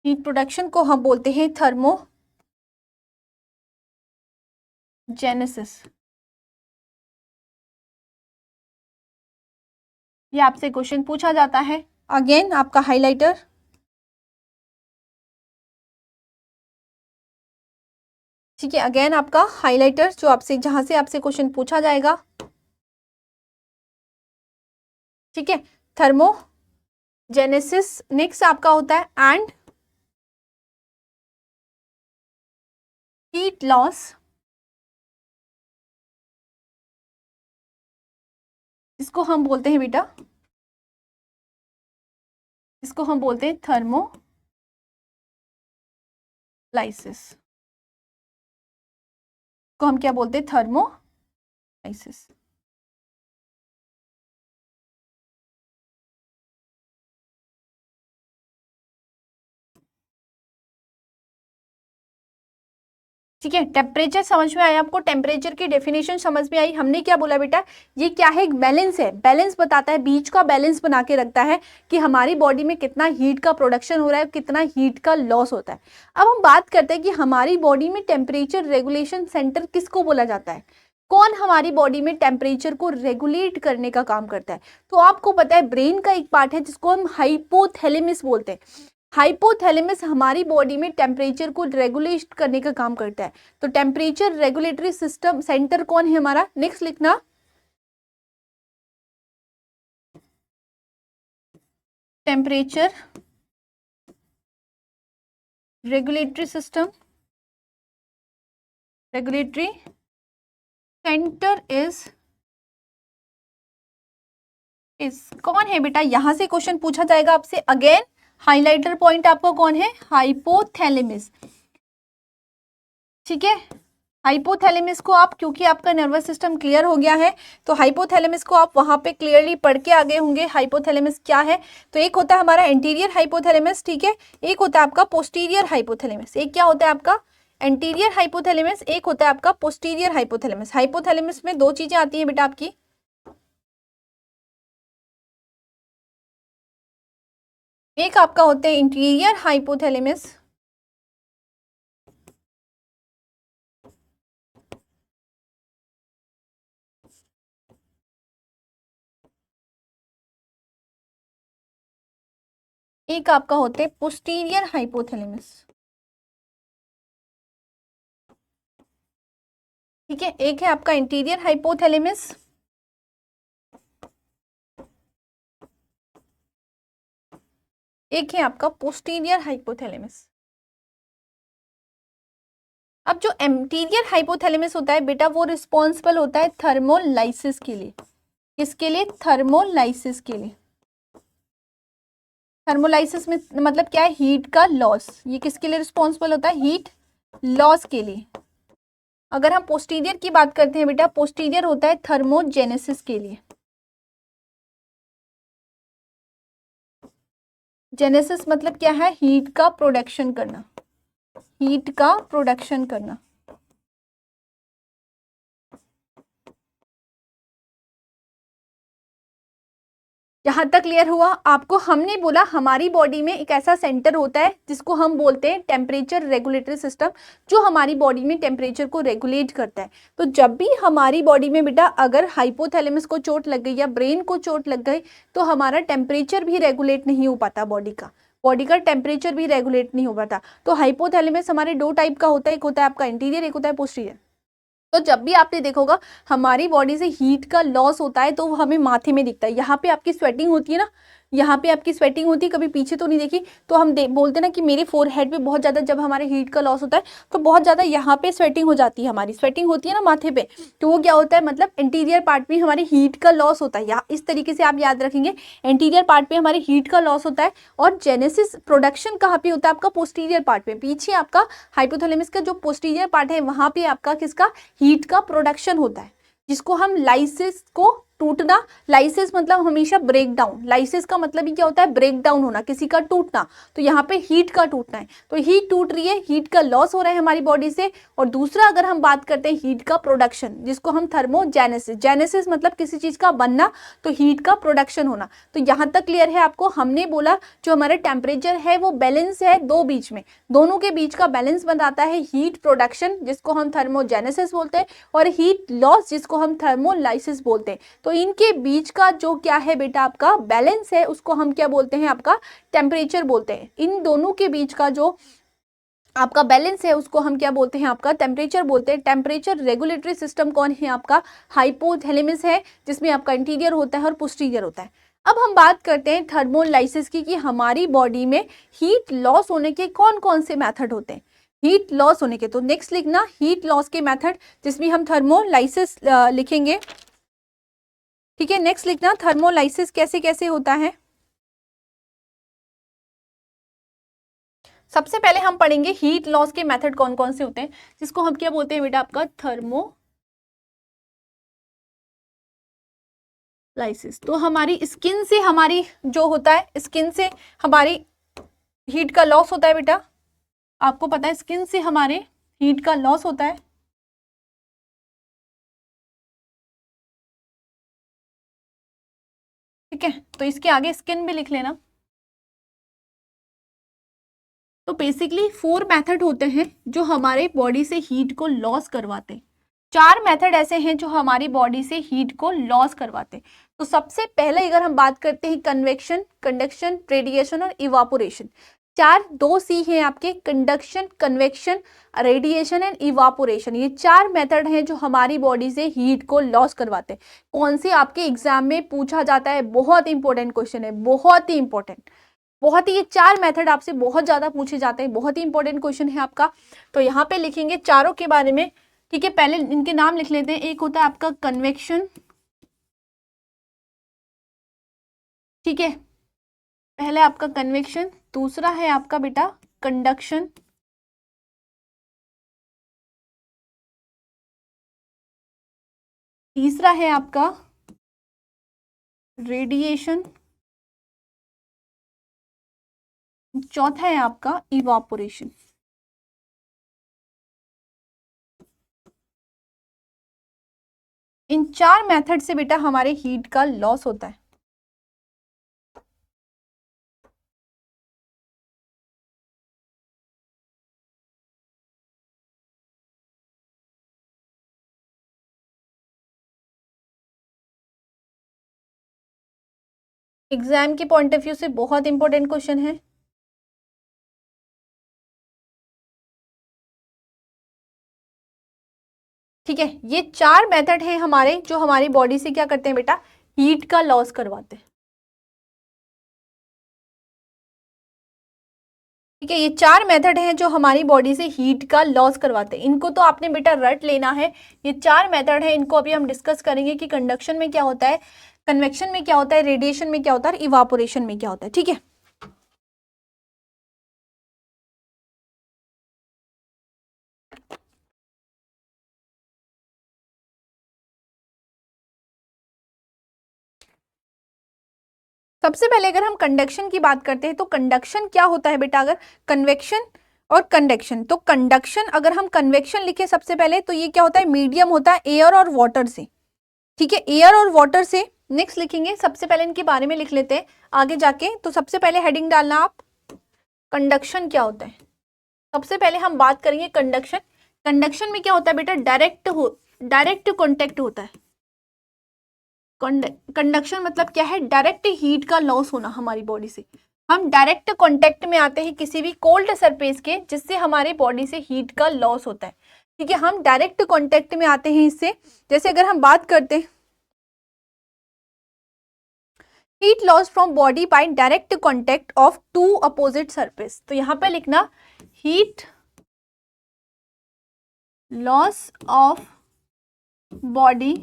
हीट प्रोडक्शन को हम बोलते हैं थर्मोजेनेसिस। ये आपसे क्वेश्चन पूछा जाता है। अगेन आपका हाइलाइटर, ठीक है, अगेन आपका हाइलाइटर जो आपसे जहां से आपसे क्वेश्चन पूछा जाएगा, ठीक है, थर्मोजेनेसिस। नेक्स्ट आपका होता है एंड हीट लॉस, इसको हम बोलते हैं बेटा, इसको हम बोलते हैं थर्मोलाइसिस। को हम क्या बोलते हैं? थर्मोलाइसिस। ठीक है, टेम्परेचर समझ में आया आपको? टेम्परेचर की डेफिनेशन समझ में आई? हमने क्या बोला बेटा, ये क्या है? एक बैलेंस है। बैलेंस बताता है, बीच का बैलेंस बना के रखता है कि हमारी बॉडी में कितना हीट का प्रोडक्शन हो रहा है, कितना हीट का लॉस होता है। अब हम बात करते हैं कि हमारी बॉडी में टेम्परेचर रेगुलेशन सेंटर किसको बोला जाता है? कौन हमारी बॉडी में टेम्परेचर को रेगुलेट करने का काम करता है? तो आपको पता है ब्रेन का एक पार्ट है जिसको हम हाइपोथैलेमस बोलते हैं। हाइपोथैलेमस हमारी बॉडी में टेम्परेचर को रेगुलेट करने का काम करता है। तो टेम्परेचर रेगुलेटरी सिस्टम सेंटर कौन है हमारा? नेक्स्ट लिखना, temperature regulatory system, regulatory centre is कौन है बेटा? यहां से क्वेश्चन पूछा जाएगा आपसे। अगेन हाइलाइटर पॉइंट आपका कौन है? हाइपोथैलेमस। ठीक है, हाइपोथैलेमस को आप, क्योंकि आपका नर्वस सिस्टम क्लियर हो गया है तो हाइपोथैलेमस को आप वहां पे क्लियरली पढ़ के आगे होंगे। हाइपोथैलेमस क्या है? तो एक होता है हमारा एंटीरियर हाइपोथैलेमस, ठीक है, एक होता है आपका पोस्टीरियर हाइपोथैलेमस। एक क्या होता है आपका? एंटीरियर हाइपोथैलेमस, एक होता है आपका पोस्टीरियर हाइपोथैलेमस। हाइपोथैलेमस में दो चीजें आती हैं बेटा आपकी, एक आपका होता है इंटीरियर हाइपोथैलेमस, एक आपका होता है पोस्टीरियर हाइपोथैलेमस। ठीक है, एक है आपका इंटीरियर हाइपोथैलेमस, एक है आपका पोस्टीरियर हाइपोथैलेमस। अब जो एंटीरियर हाइपोथैलेमस होता है बेटा, वो रिस्पॉन्सिबल होता है थर्मोलाइसिस के लिए। किसके लिए? थर्मोलाइसिस के लिए। थर्मोलाइसिस में मतलब क्या है? हीट का लॉस। ये किसके लिए रिस्पॉन्सिबल होता है? हीट लॉस के लिए। अगर हम पोस्टीरियर की बात करते हैं बेटा, पोस्टीरियर होता है थर्मोजेनेसिस के लिए। जेनेसिस मतलब क्या है? हीट का प्रोडक्शन करना, हीट का प्रोडक्शन करना। यहाँ तक क्लियर हुआ आपको? हमने बोला हमारी बॉडी में एक ऐसा सेंटर होता है जिसको हम बोलते हैं टेम्परेचर रेगुलेटरी सिस्टम, जो हमारी बॉडी में टेम्परेचर को रेगुलेट करता है। तो जब भी हमारी बॉडी में बेटा अगर हाइपोथैलेमस को चोट लग गई या ब्रेन को चोट लग गई तो हमारा टेम्परेचर भी रेगुलेट नहीं हो पाता, बॉडी का टेम्परेचर भी रेगुलेट नहीं हो पाता। तो हाइपोथैलेमस हमारे दो टाइप का होता है, एक होता है आपका इंटीरियर, एक होता है पोस्टीरियर। तो जब भी आपने देखोगा हमारी बॉडी से हीट का लॉस होता है तो वो हमें माथे में दिखता है। यहाँ पे आपकी स्वेटिंग होती है ना, यहाँ पे आपकी स्वेटिंग होती है, कभी पीछे तो नहीं देखी? तो हम बोलते हैं ना कि मेरे फोरहेड पे बहुत ज़्यादा, जब हमारे हीट का लॉस होता है तो बहुत ज़्यादा यहाँ पे स्वेटिंग हो जाती है, हमारी स्वेटिंग होती है ना माथे पे। तो वो क्या होता है? मतलब इंटीरियर पार्ट में हमारी हीट का लॉस होता है। यहाँ इस तरीके से आप याद रखेंगे, इंटीरियर पार्ट पे हमारी हीट का लॉस होता है। और जेनेसिस प्रोडक्शन कहाँ पे होता है? आपका पोस्टीरियर पार्ट पे, पीछे आपका हाइपोथैलेमस का जो पोस्टीरियर पार्ट है वहाँ पे आपका किसका? हीट का प्रोडक्शन होता है, जिसको हम लाइसिस को टूटना, लाइसिस मतलब हमेशा ब्रेक डाउन, लाइसिस का मतलब ही क्या होता है, ब्रेक डाउन होना, किसी का टूटना, तो यहाँ पे हीट का टूटना है, तो हीट टूट रही है, हीट का लॉस हो रहा है हमारी बॉडी से। और दूसरा अगर हम बात करते हैं हीट का प्रोडक्शन, जिसको हम थर्मोजेनेसिस, जेनेसिस मतलब किसी चीज का बनना, तो हीट का प्रोडक्शन होना। तो यहाँ तक क्लियर है आपको, हमने बोला जो हमारा टेम्परेचर है वो बैलेंस है दो बीच में, दोनों के बीच का बैलेंस बनाता है हीट प्रोडक्शन जिसको हम थर्मोजेनेसिस बोलते हैं, और हीट लॉस जिसको हम थर्मोलाइसिस बोलते हैं। तो इनके बीच का जो क्या है बेटा आपका बैलेंस है उसको हम क्या बोलते हैं, आपका टेम्परेचर बोलते हैं। इन दोनों के बीच का जो आपका बैलेंस है उसको हम क्या बोलते हैं, आपका टेम्परेचर बोलते हैं। टेम्परेचर रेगुलेटरी सिस्टम कौन है, आपका हाइपोथैलेमस है, जिसमें आपका इंटीरियर होता है और पोस्टीरियर होता है। अब हम बात करते हैं थर्मोलाइसिस की, कि हमारी बॉडी में हीट लॉस होने के कौन कौन से मेथड होते हैं, हीट लॉस होने के। तो नेक्स्ट लिखना हीट लॉस के मेथड, जिसमें हम थर्मोलाइसिस लिखेंगे, ठीक है। नेक्स्ट लिखना थर्मोलाइसिस कैसे कैसे होता है। सबसे पहले हम पढ़ेंगे हीट लॉस के मेथड कौन कौन से होते हैं, जिसको हम क्या बोलते हैं बेटा, आपका थर्मोलाइसिस। तो हमारी स्किन से, हमारी जो होता है स्किन से हमारी हीट का लॉस होता है बेटा, आपको पता है स्किन से हमारे हीट का लॉस होता है, ठीक है। तो इसके आगे स्किन भी लिख लेना। तो बेसिकली 4 मेथड होते हैं जो हमारे बॉडी से हीट को लॉस करवाते हैं। 4 मेथड ऐसे हैं जो हमारी बॉडी से हीट को लॉस करवाते हैं। तो सबसे पहले अगर हम बात करते हैं कन्वेक्शन, कंडक्शन, रेडिएशन और इवापोरेशन। 2 C हैं आपके, conduction, convection, radiation and evaporation. ये 4 मेथड हैं जो हमारी बॉडी से हीट को लॉस करवाते हैं। कौन से आपके एग्जाम में पूछा जाता है, बहुत इंपॉर्टेंट क्वेश्चन है, बहुत ही इंपॉर्टेंट, बहुत ही, ये 4 मेथड आपसे बहुत ज्यादा पूछे जाते हैं, बहुत ही इंपॉर्टेंट क्वेश्चन है आपका। तो यहाँ पे लिखेंगे चारों के बारे में, ठीक है। पहले इनके नाम लिख लेते हैं। एक होता है आपका कन्वेक्शन, ठीक है, पहले आपका कन्वेक्शन। दूसरा है आपका बेटा कंडक्शन, तीसरा है आपका रेडिएशन, चौथा है आपका इवापोरेशन। इन 4 मेथड से बेटा हमारे हीट का लॉस होता है। एग्जाम के पॉइंट ऑफ व्यू से बहुत इंपॉर्टेंट क्वेश्चन है। ठीक है, ये 4 मेथड हैं हमारे जो हमारी बॉडी से क्या करते हैं बेटा, हीट का लॉस करवाते हैं। ठीक है, ये 4 मेथड हैं जो हमारी बॉडी से हीट का लॉस करवाते हैं। इनको तो आपने बेटा रट लेना है। ये 4 मेथड है, इनको अभी हम डिस्कस करेंगे कि कंडक्शन में क्या होता है, कन्वेक्शन में क्या होता है, रेडिएशन में क्या होता है, इवापोरेशन में क्या होता है, ठीक है। सबसे पहले अगर हम कंडक्शन की बात करते हैं तो कंडक्शन क्या होता है बेटा, अगर कन्वेक्शन और कंडक्शन, तो कंडक्शन अगर हम कन्वेक्शन लिखे सबसे पहले तो ये क्या होता है, मीडियम होता है एयर और वाटर से, ठीक है, एयर और वाटर से। नेक्स्ट लिखेंगे, सबसे पहले इनके बारे में लिख लेते हैं आगे जाके। तो सबसे पहले हेडिंग डालना आप, कंडक्शन क्या होता है। सबसे पहले हम बात करेंगे कंडक्शन। कंडक्शन में क्या होता है बेटा, डायरेक्ट कॉन्टेक्ट होता है। कंडक्शन मतलब क्या है, डायरेक्ट हीट का लॉस होना हमारी बॉडी से। हम डायरेक्ट कांटेक्ट में आते हैं किसी भी कोल्ड सरफेस के, जिससे हमारे बॉडी से हीट का लॉस होता है, ठीक है। हम डायरेक्ट कांटेक्ट में आते हैं इससे। जैसे अगर हम बात करते हैं heat loss from body by direct contact of 2 opposite surface, तो यहां पे लिखना heat loss of body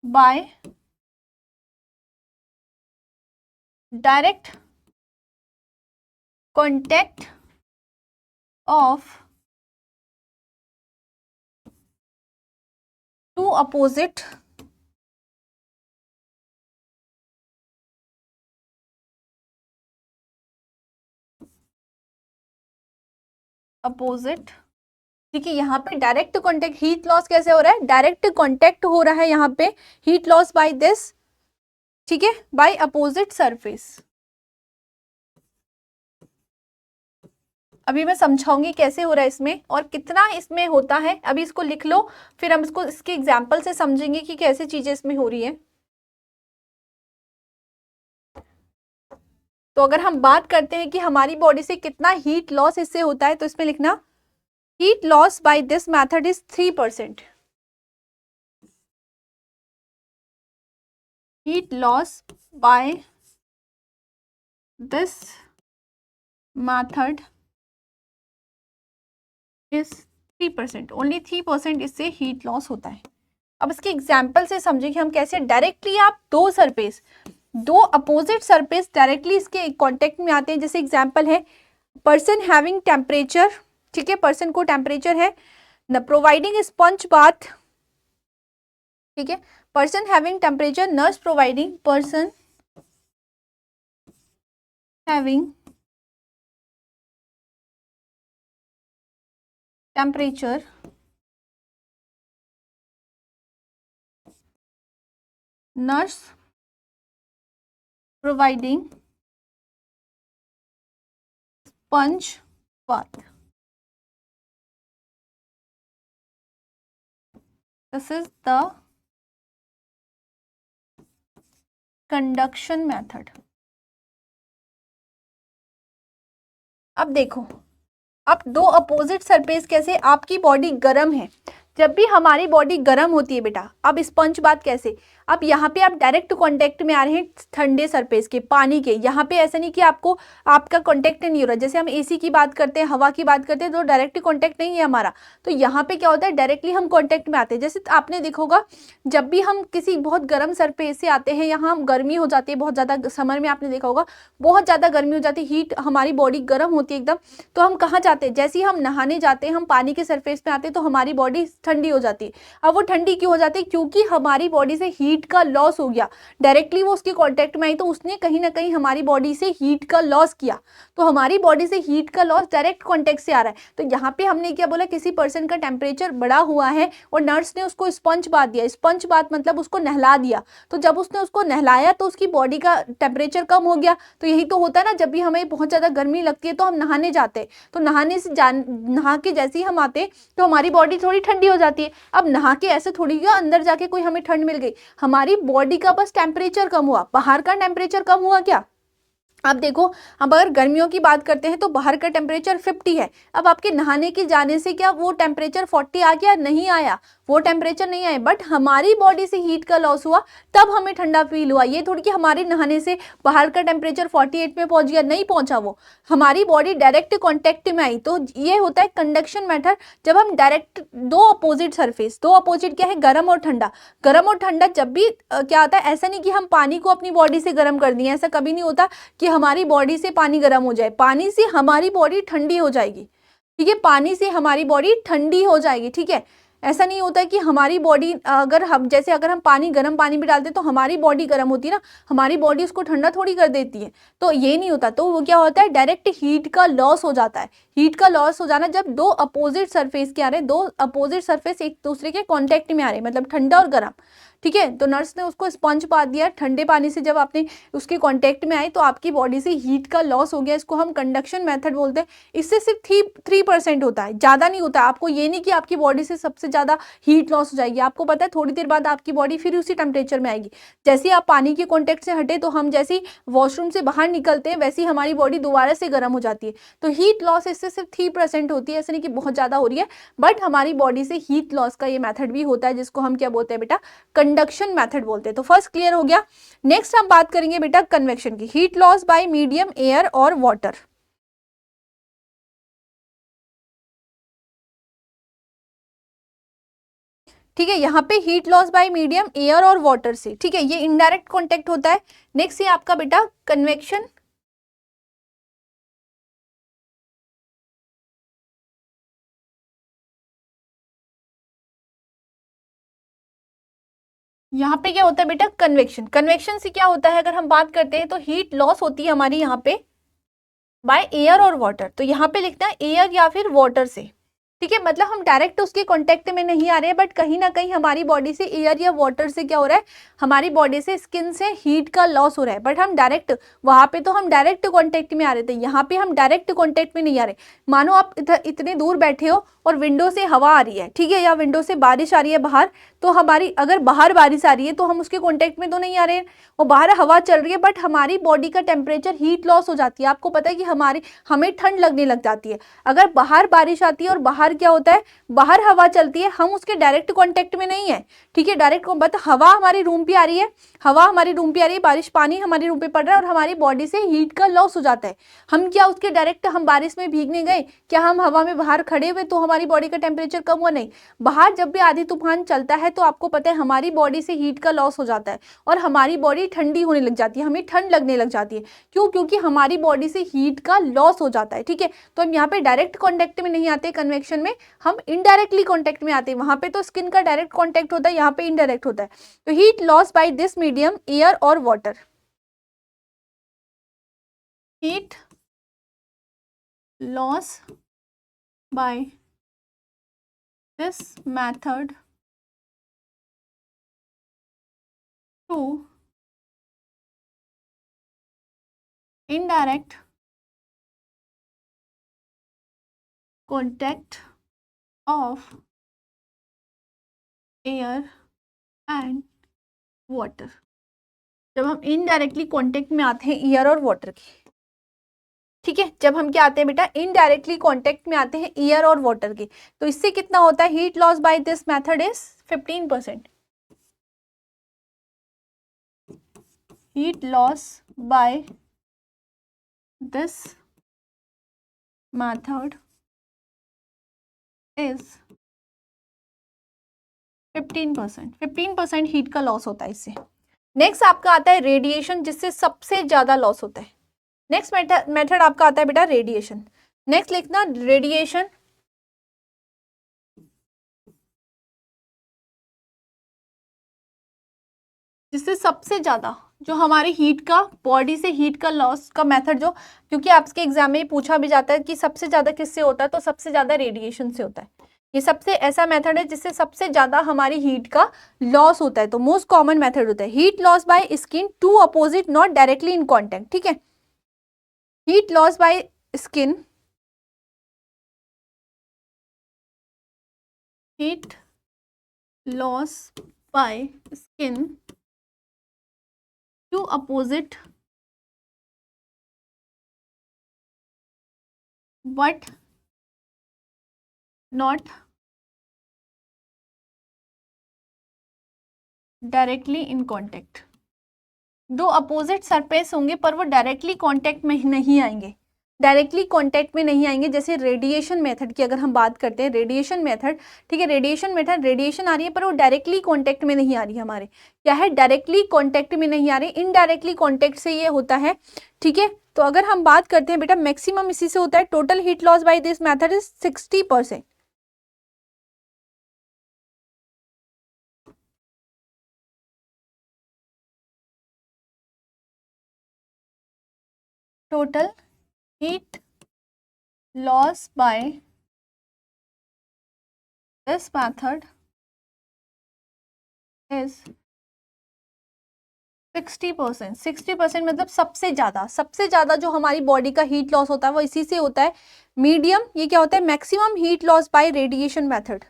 by direct contact of 2 opposite opposite. ठीक है, यहाँ पे डायरेक्ट कॉन्टेक्ट, हीट लॉस कैसे हो रहा है, डायरेक्ट कॉन्टेक्ट हो रहा है यहाँ पे, हीट लॉस बाय दिस, ठीक है, बाय अपोजिट सरफेस। अभी मैं समझाऊंगी कैसे हो रहा है इसमें और कितना इसमें होता है। अभी इसको लिख लो, फिर हम इसको इसके एग्जाम्पल से समझेंगे कि कैसे चीजें इसमें हो रही है। तो अगर हम बात करते हैं कि हमारी बॉडी से कितना हीट लॉस इससे होता है, तो इसमें लिखना heat loss by this method is 3%। Heat loss by this method is 3%, only 3% इससे हीट लॉस होता है। अब इसके एग्जाम्पल से समझें कि हम कैसे डायरेक्टली, आप दो अपोजिट सरफेस डायरेक्टली इसके कांटेक्ट में आते हैं। जैसे एग्जांपल है पर्सन हैविंग टेम्परेचर, ठीक है, पर्सन को टेम्परेचर है, न प्रोवाइडिंग स्पंज बाथ, ठीक है, person having temperature, nurse providing, person having temperature, nurse providing sponge bath. This is the conduction method. अब देखो, अब दो अपोजिट सरफेस कैसे, आपकी बॉडी गर्म है, जब भी हमारी बॉडी गर्म होती है बेटा, अब स्पंज बात कैसे, अब यहाँ पे आप डायरेक्ट कांटेक्ट में आ रहे हैं ठंडे सरफेस के, पानी के, यहाँ पे ऐसा नहीं कि आपको आपका कांटेक्ट नहीं हो रहा। जैसे हम एसी की बात करते हैं, हवा की बात करते हैं, तो डायरेक्ट कांटेक्ट नहीं है हमारा, तो यहाँ पे क्या होता है, डायरेक्टली हम कांटेक्ट में आते हैं। जैसे आपने देखा होगा, जब भी हम किसी बहुत गर्म सरफेस से आते हैं, यहाँ गर्मी हो जाती है बहुत ज़्यादा, समर में आपने देखा होगा बहुत ज़्यादा गर्मी हो जाती है, हीट, हमारी बॉडी गर्म होती है एकदम, तो हम कहाँ जाते हैं, जैसे ही हम नहाने जाते हैं, हम पानी के सरफेस पे आते हैं, तो हमारी बॉडी ठंडी हो जाती है। अब वो ठंडी क्यों हो जाती है, क्योंकि हमारी बॉडी से हीट का लॉस हो गया, डायरेक्टली वो उसके कांटेक्ट में आई, तो उसने कहीं ना कहीं हमारी बॉडी से हीट का लॉस किया, तो हमारी बॉडी से हीट का लॉस डायरेक्ट कांटेक्ट से आ रहा है। तो यहाँ पे हमने क्या बोला, किसी पर्सन का टेम्परेचर बढ़ा हुआ है और नर्स ने उसको स्पंज बाथ दिया, स्पंज बाथ मतलब उसको नहला दिया, तो जब उसने उसको नहलाया तो उसकी बॉडी का टेम्परेचर कम हो गया। तो यही तो होता है ना, जब भी हमें बहुत ज़्यादा गर्मी लगती है तो हम नहाने जाते हैं, तो नहाने से नहा के जैसे ही हम आते तो हमारी बॉडी थोड़ी ठंडी हो जाती है। अब नहा के ऐसे थोड़ी गया अंदर जाके कोई हमें ठंड मिल गई, हमारी बॉडी का बस टेम्परेचर कम हुआ, बाहर का टेम्परेचर कम हुआ क्या। अब देखो, अब अगर गर्मियों की बात करते हैं तो बाहर का टेम्परेचर 50 है, अब आपके नहाने के जाने से क्या वो टेम्परेचर 40 आ गया, नहीं आया, वो टेम्परेचर नहीं आया, बट हमारी बॉडी से हीट का लॉस हुआ, तब हमें ठंडा फील हुआ। ये थोड़ी कि हमारे नहाने से बाहर का टेम्परेचर 48 में पहुंच गया, नहीं पहुंचा, वो हमारी बॉडी डायरेक्ट कॉन्टेक्ट में आई। तो ये होता है कंडक्शन मेथड, जब हम डायरेक्ट दो अपोजिट सरफेस, दो अपोजिट क्या है, गर्म और ठंडा, गर्म और ठंडा जब भी क्या आता है, ऐसा नहीं कि हम पानी को अपनी बॉडी से गर्म कर दिए, ऐसा कभी नहीं होता कि हमारी बॉडी से पानी गर्म हो जाए, पानी से हमारी बॉडी ठंडी हो जाएगी, ठीक है, पानी से हमारी बॉडी ठंडी हो जाएगी, ठीक है। ऐसा नहीं होता है कि हमारी बॉडी, अगर हम जैसे अगर हम पानी गर्म पानी भी डालते हैं तो हमारी बॉडी गर्म होती है ना, हमारी बॉडी उसको ठंडा थोड़ी कर देती है, तो ये नहीं होता। तो वो क्या होता है, डायरेक्ट हीट का लॉस हो जाता है। हीट का लॉस हो जाना जब दो अपोजिट सरफेस के आ रहे हैं, दो अपोजिट सरफेस एक दूसरे के कॉन्टेक्ट में आ रहे हैं, मतलब ठंडा और गर्म, ठीक है। तो नर्स ने उसको स्पंज बाथ दिया, ठंडे पानी से जब आपने उसके कांटेक्ट में आए तो आपकी बॉडी से हीट का लॉस हो गया, इसको हम कंडक्शन मेथड बोलते हैं। इससे सिर्फ 3% होता है, ज़्यादा नहीं होता। आपको ये नहीं कि आपकी बॉडी से सबसे ज़्यादा हीट लॉस हो जाएगी, आपको पता है थोड़ी देर बाद आपकी बॉडी फिर उसी टेम्परेचर में आएगी। जैसे ही आप पानी के कॉन्टेक्ट से हटे, तो हम जैसे ही वॉशरूम से बाहर निकलते हैं, वैसे ही हमारी बॉडी दोबारा से गर्म हो जाती है। तो हीट लॉस इससे सिर्फ 3% होती है, ऐसे नहीं कि बहुत ज़्यादा हो रही है, बट हमारी बॉडी से हीट लॉस का ये मेथड भी होता है, जिसको हम क्या बोलते हैं बेटा, कंडक्शन मेथड बोलते हैं। तो फर्स्ट क्लियर हो गया। नेक्स्ट हम बात करेंगे बेटा कन्वेक्शन की, heat loss bye medium, air और वाटर। ठीक है, यहाँ पे heat loss bye medium, air और वाटर से, ठीक है, ये इनडायरेक्ट कॉन्टेक्ट होता है। नेक्स्ट ये आपका बेटा कन्वेक्शन, यहाँ पे क्या होता है बेटा, कन्वेक्शन। कन्वेक्शन से क्या होता है, अगर हम बात करते हैं तो हीट लॉस होती है हमारी यहाँ पे, बाय एयर और वाटर, तो यहाँ पे लिखना है एयर या फिर वाटर से, ठीक है। मतलब हम डायरेक्ट उसके कांटेक्ट में नहीं आ रहे हैं, बट कहीं ना कहीं हमारी बॉडी से एयर या वाटर से क्या हो रहा है, हमारी बॉडी से स्किन से हीट का लॉस हो रहा है। बट हम डायरेक्ट, वहां पे तो हम डायरेक्ट कांटेक्ट में आ रहे थे, यहाँ पे हम डायरेक्ट कांटेक्ट में नहीं आ रहे। मानो आप इतने दूर बैठे हो और विंडो से हवा आ रही है, ठीक है, या विंडो से बारिश आ रही है बाहर, तो हमारी अगर बाहर बारिश आ रही है तो हम उसके कांटेक्ट में तो नहीं आ रहे हैं, और बाहर हवा चल रही है, बट हमारी बॉडी का टेम्परेचर हीट लॉस हो जाती है। आपको पता है कि हमें ठंड लगने लग जाती है। अगर बाहर बारिश आती है और बाहर क्या होता है, बाहर हवा चलती है, हम उसके डायरेक्ट कांटेक्ट में नहीं है, ठीक है, डायरेक्ट बट हवा हमारी रूम पे आ रही है, हवा हमारी रूम पे आ रही है, बारिश पानी हमारी रूम पे पड़ रहा है और हमारी बॉडी से हीट का लॉस हो जाता है। हम क्या उसके डायरेक्ट, हम बारिश में भीगने गए, क्या हम हवा में बाहर खड़े हुए तो हमारी बॉडी का टेम्परेचर कम हुआ? नहीं। बाहर जब भी आंधी तूफान चलता है तो आपको पता है हमारी बॉडी से हीट का लॉस हो जाता है और हमारी बॉडी ठंडी होने लग जाती है, हमें ठंड लगने लग जाती है। क्यों? क्योंकि हमारी बॉडी से हीट का लॉस हो जाता है, ठीक है। तो हम यहाँ पे डायरेक्ट कॉन्टेक्ट में नहीं आते कन्वेक्शन में, हम इनडायरेक्टली कॉन्टेक्ट में आते हैं। वहां पे तो स्किन का डायरेक्ट कॉन्टेक्ट होता है, यहाँ पे इनडायरेक्ट होता है। तो heat loss by this medium, air और water, heat loss by this method to indirect contact of air and water। जब हम इनडायरेक्टली कांटेक्ट में आते हैं एयर और वाटर की, ठीक है, जब हम क्या आते हैं बेटा, इनडायरेक्टली कांटेक्ट में आते हैं एयर और वाटर की, तो इससे कितना होता है, heat loss by this method is 15%। Heat loss by this method is 15%। 15% heat का लॉस होता है इससे। नेक्स्ट आपका आता है रेडिएशन, जिससे सबसे ज्यादा लॉस होता है। नेक्स्ट मेथड आपका आता है बेटा रेडिएशन। नेक्स्ट लिखना रेडिएशन, जिससे सबसे ज्यादा जो हमारी हीट का, बॉडी से हीट का लॉस का मेथड जो, क्योंकि आपके एग्जाम में पूछा भी जाता है कि सबसे ज्यादा किससे होता है, तो सबसे ज्यादा रेडिएशन से होता है। ये सबसे ऐसा मेथड है जिससे सबसे ज्यादा हमारी हीट का लॉस होता है। तो मोस्ट कॉमन मेथड होता है heat loss by skin to opposite not directly in contact, ठीक है। Heat loss by skin, heat loss by skin to opposite but not directly in contact. दो अपोजिट सरफेस होंगे पर वो डायरेक्टली कांटेक्ट में नहीं आएंगे, डायरेक्टली कांटेक्ट में नहीं आएंगे। जैसे रेडिएशन मेथड की अगर हम बात करते हैं, रेडिएशन मेथड, ठीक है, रेडिएशन मेथड, रेडिएशन आ रही है पर वो डायरेक्टली कांटेक्ट में नहीं आ रही है, हमारे क्या है, डायरेक्टली कांटेक्ट में नहीं आ रही, इनडायरेक्टली कांटेक्ट से ये होता है, ठीक है। तो अगर हम बात करते हैं बेटा मैक्सिमम इसी से होता है, total heat loss by this method is 60%। Total heat loss by this method is 60%। 60% मतलब सबसे ज्यादा जो हमारी बॉडी का हीट लॉस होता है वो इसी से होता है। मीडियम ये क्या होता है, maximum heat loss bye radiation method.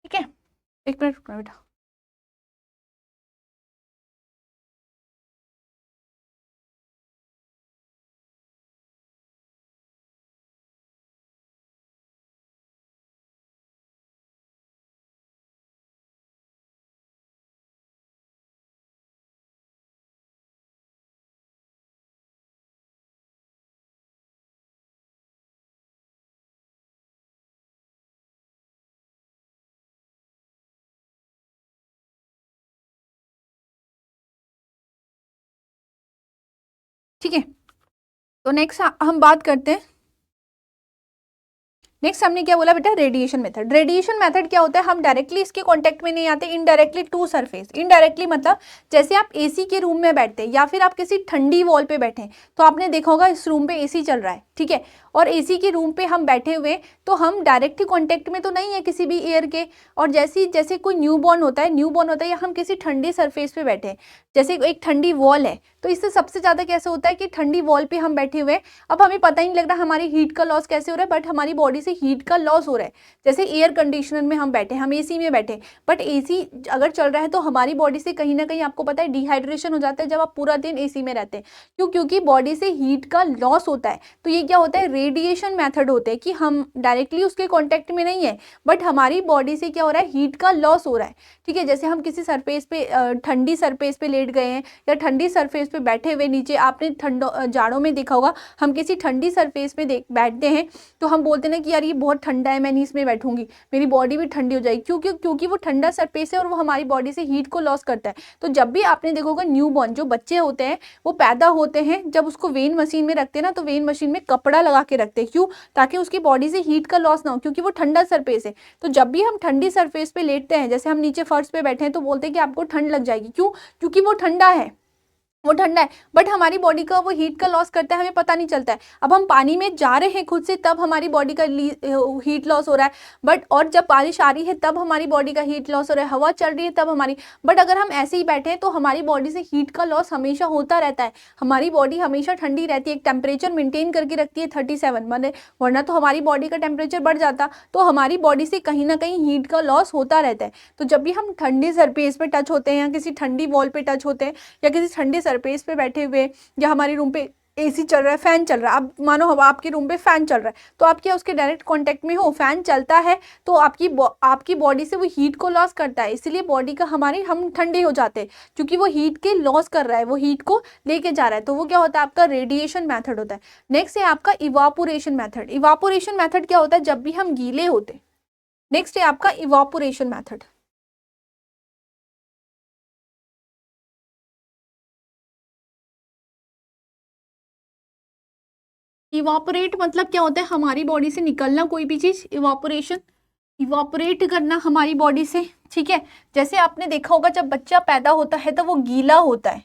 ठीक है, एक मिनट रुकना बेटा। ठीक है। तो नेक्स्ट हम बात करते हैं, नेक्स्ट हमने क्या बोला बेटा, रेडिएशन मेथड। रेडिएशन मेथड क्या होता है, हम डायरेक्टली इसके कांटेक्ट में नहीं आते, इनडायरेक्टली टू सरफेस। इनडायरेक्टली मतलब जैसे आप एसी के रूम में बैठते हैं या फिर आप किसी ठंडी वॉल पे बैठे हैं, तो आपने देखा होगा इस रूम पे एसी चल रहा है, ठीक है, और एसी के रूम पे हम बैठे हुए, तो हम डायरेक्टली कांटेक्ट में तो नहीं है किसी भी एयर के। और जैसे कोई न्यूबॉर्न होता है या हम किसी ठंडी सरफेस पे बैठे हैं, जैसे एक ठंडी वॉल है, तो इससे सबसे ज्यादा कैसे होता है कि ठंडी वॉल पे हम बैठे हुए, अब हमें पता ही नहीं लग रहा हमारी हीट का लॉस कैसे हो रहा है, बट हमारी बॉडी से हीट का लॉस हो रहा है। जैसे एयर कंडीशनर में हम बैठे, हम एसी में बैठे, बट एसी अगर चल रहा है तो हमारी बॉडी से कहीं ना कहीं आपको पता है डिहाइड्रेशन हो जाता है जब आप पूरा दिन एसी में रहते हैं। क्यों? क्योंकि बॉडी से हीट का लॉस होता है। तो ये क्या होता है, रेडिएशन मेथड होते हैं कि हम डायरेक्टली उसके कॉन्टेक्ट में नहीं है, बट हमारी बॉडी से क्या हो रहा है, हीट का लॉस हो रहा है, ठीक है। जैसे हम किसी सरफेस पे ठंडी सरफेस पे लेट गए हैं या ठंडी सरफेस पे बैठे हुए, नीचे आपने ठंडो जाड़ों में देखा होगा, हम किसी ठंडी सरफेस पे बैठते हैं तो हम बोलते हैं ना कि यार ये बहुत ठंडा है, मैं नहीं इसमें बैठूंगी, मेरी बॉडी भी ठंडी हो जाएगी। क्योंकि वो ठंडा सरफेस है और वो हमारी बॉडी से हीट को लॉस करता है। तो जब भी आपने देखोगा न्यूबॉर्न जो बच्चे होते हैं वो पैदा होते हैं, जब उसको वेन मशीन में रखते हैं ना, तो वेन मशीन में कपड़ा लगा के रखते हैं। क्यों? ताकि उसकी बॉडी से हीट का लॉस ना हो, क्योंकि वो ठंडा सरफेस है। तो जब भी हम ठंडी सरफेस पे लेटते हैं, जैसे हम नीचे फर्श पे बैठे हैं, तो बोलते हैं कि आपको ठंड लग जाएगी। क्यों? क्योंकि वो ठंडा है, वो ठंडा है, बट हमारी बॉडी का वो हीट का लॉस करता है, हमें पता नहीं चलता है। अब हम पानी में जा रहे हैं खुद से, तब हमारी बॉडी का हीट लॉस हो रहा है, बट और जब बारिश आ रही है तब हमारी बॉडी का हीट लॉस हो रहा है, हवा चल रही है तब हमारी, बट अगर हम ऐसे ही बैठे हैं तो हमारी बॉडी से हीट का लॉस हमेशा होता रहता है। हमारी बॉडी हमेशा ठंडी रहती है, एक टेम्परेचर मेंटेन करके रखती है 37, मैंने, वरना तो हमारी बॉडी का टेम्परेचर बढ़ जाता, तो हमारी बॉडी से कहीं ना कहीं हीट का लॉस होता रहता है। तो जब भी हम ठंडी सरफेस पे टच होते हैं या किसी ठंडी वॉल पे टच होते हैं या किसी ठंडी सरफेस पे बैठे हुए, या हमारे रूम पे एसी चल रहा है, फैन चल रहा है, अब मानो हवा आपके रूम पे फैन चल रहा है, तो आप क्या उसके डायरेक्ट कांटेक्ट में हो, फैन चलता है तो आपकी बॉडी से वो हीट को लॉस करता है, इसलिए बॉडी का हम ठंडे हो जाते हैं, क्योंकि वो हीट के लॉस कर रहा है, वो हीट को लेके जा रहा है। तो वो क्या होता है, आपका रेडिएशन मेथड होता है। नेक्स्ट है आपका इवापोरेशन मेथड। इवापोरेशन मेथड क्या होता है, जब भी हम गीले होते। नेक्स्ट है आपका इवापोरेशन मेथड। इवापोरेट मतलब क्या होता है, हमारी बॉडी से निकलना कोई भी चीज, इवापोरेशन, इवापोरेट करना हमारी बॉडी से, ठीक है। जैसे आपने देखा होगा जब बच्चा पैदा होता है तो वो गीला होता है,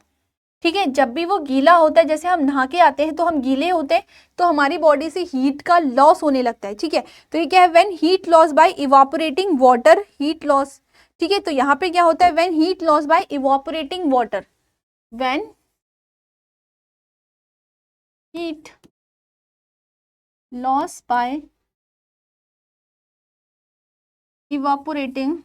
ठीक है, जब भी वो गीला होता है, जैसे हम नहा के आते हैं तो हम गीले होते हैं, तो हमारी बॉडी से हीट का लॉस होने लगता है, ठीक है। तो ये क्या है, when heat loss by evaporating water, heat loss, ठीक है। तो यहाँ पे क्या होता है, when heat loss by evaporating water, when heat loss by evaporating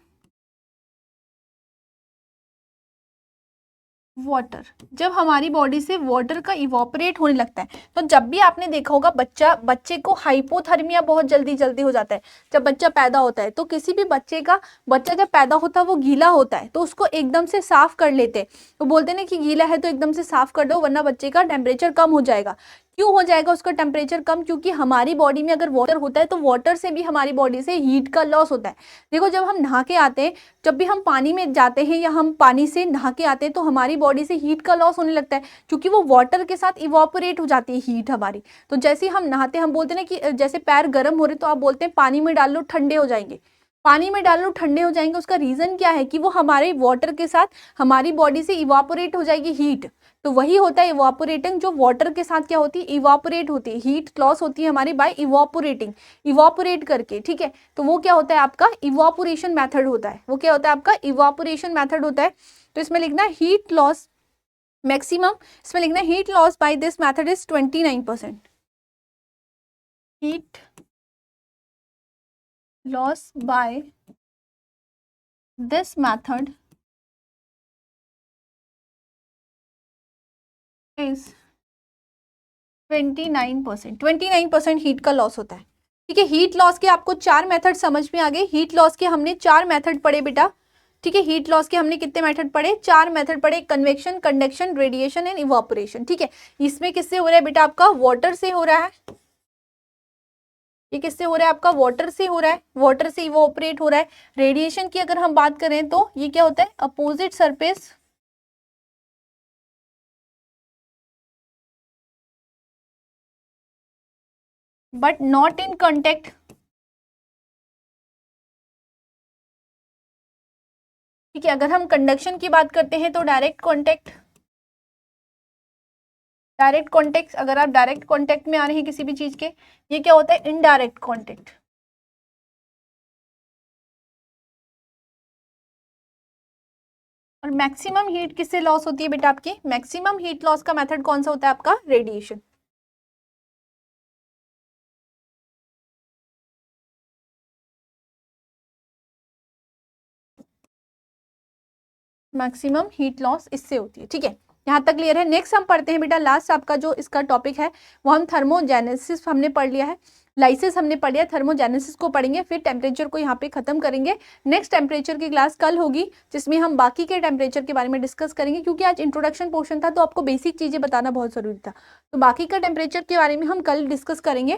water, जब हमारी बॉडी से वाटर का इवापोरेट होने लगता है, तो जब भी आपने देखा होगा बच्चे को हाइपोथर्मिया बहुत जल्दी जल्दी हो जाता है जब बच्चा पैदा होता है। तो किसी भी बच्चा जब पैदा होता है वो गीला होता है, तो उसको एकदम से साफ कर लेते हैं, तो बोलते हैं ना कि गीला है तो एकदम से साफ कर दो वरना बच्चे का टेम्परेचर कम हो जाएगा। क्यों हो जाएगा उसका टेम्परेचर कम? क्योंकि हमारी बॉडी में अगर वाटर होता है तो वाटर से भी हमारी बॉडी से हीट का लॉस होता है। देखो जब हम नहा के आते हैं, जब भी हम पानी में जाते हैं या हम पानी से नहा के आते हैं, तो हमारी बॉडी से हीट का लॉस होने लगता है, क्योंकि वो वाटर के साथ इवापोरेट हो जाती है हीट हमारी। तो जैसे ही हम नहाते हैं, हम बोलते हैं ना कि जैसे पैर गर्म हो रहे, तो आप बोलते हैं पानी में डाल लो ठंडे हो जाएंगे, पानी में डाल लो ठंडे हो जाएंगे। उसका रीजन क्या है कि वो हमारे वाटर के साथ हमारी बॉडी से इवापोरेट हो जाएगी हीट। तो वही होता है इवापोरेटिंग, जो वाटर के साथ क्या होती है, इवापोरेट होती है, हीट लॉस होती है हमारी बाय इवापोरेटिंग, इवापोरेट करके, ठीक है। तो वो क्या होता है, आपका इवापोरेशन मेथड होता है, वो क्या होता है, आपका इवापोरेशन मेथड होता है। तो इसमें लिखना हीट लॉस मैक्सिमम, इसमें लिखना heat loss by this method is 29%, heat loss by this method is 29% heat का लॉस होता है, ठीक है। हीट लॉस के आपको 4 मेथड समझ में आ गए। हीट लॉस के हमने 4 मेथड पढ़े बेटा, ठीक है। हीट लॉस के हमने कितने मेथड पढ़े, 4 मेथड पढ़े, convection, conduction, radiation and evaporation, ठीक है। इसमें किससे हो रहा है बेटा, आपका वाटर से हो रहा है, ये किससे हो रहा है, आपका वाटर से हो रहा है, वाटर से इवापोरेट हो रहा है। रेडिएशन की अगर हम बात करें तो ये क्या होता है, opposite surface but not in contact. ठीक है, अगर हम कंडक्शन की बात करते हैं तो डायरेक्ट कॉन्टेक्ट, डायरेक्ट कॉन्टेक्ट, अगर आप डायरेक्ट कॉन्टेक्ट में आ रहे हैं किसी भी चीज के, ये क्या होता है, इनडायरेक्ट कॉन्टेक्ट। और मैक्सिमम हीट किससे लॉस होती है बेटा आपकी, मैक्सिमम हीट लॉस का मेथड कौन सा होता है आपका, रेडिएशन। मैक्सिमम हीट लॉस इससे होती है। ठीक है, यहाँ तक क्लियर है। नेक्स्ट हम पढ़ते हैं बेटा, लास्ट आपका जो इसका टॉपिक है वो हम थर्मोजेनेसिस हमने पढ़ लिया है, लाइसिस हमने पढ़ लिया, थर्मोजेनेसिस को पढ़ेंगे, फिर टेम्परेचर को यहाँ पे खत्म करेंगे। नेक्स्ट टेम्परेचर की क्लास कल होगी जिसमें हम बाकी के टेम्परेचर के बारे में डिस्कस करेंगे, क्योंकि आज इंट्रोडक्शन पोर्शन था तो आपको बेसिक चीजें बताना बहुत जरूरी था, तो बाकी का टेम्परेचर के बारे में हम कल डिस्कस करेंगे।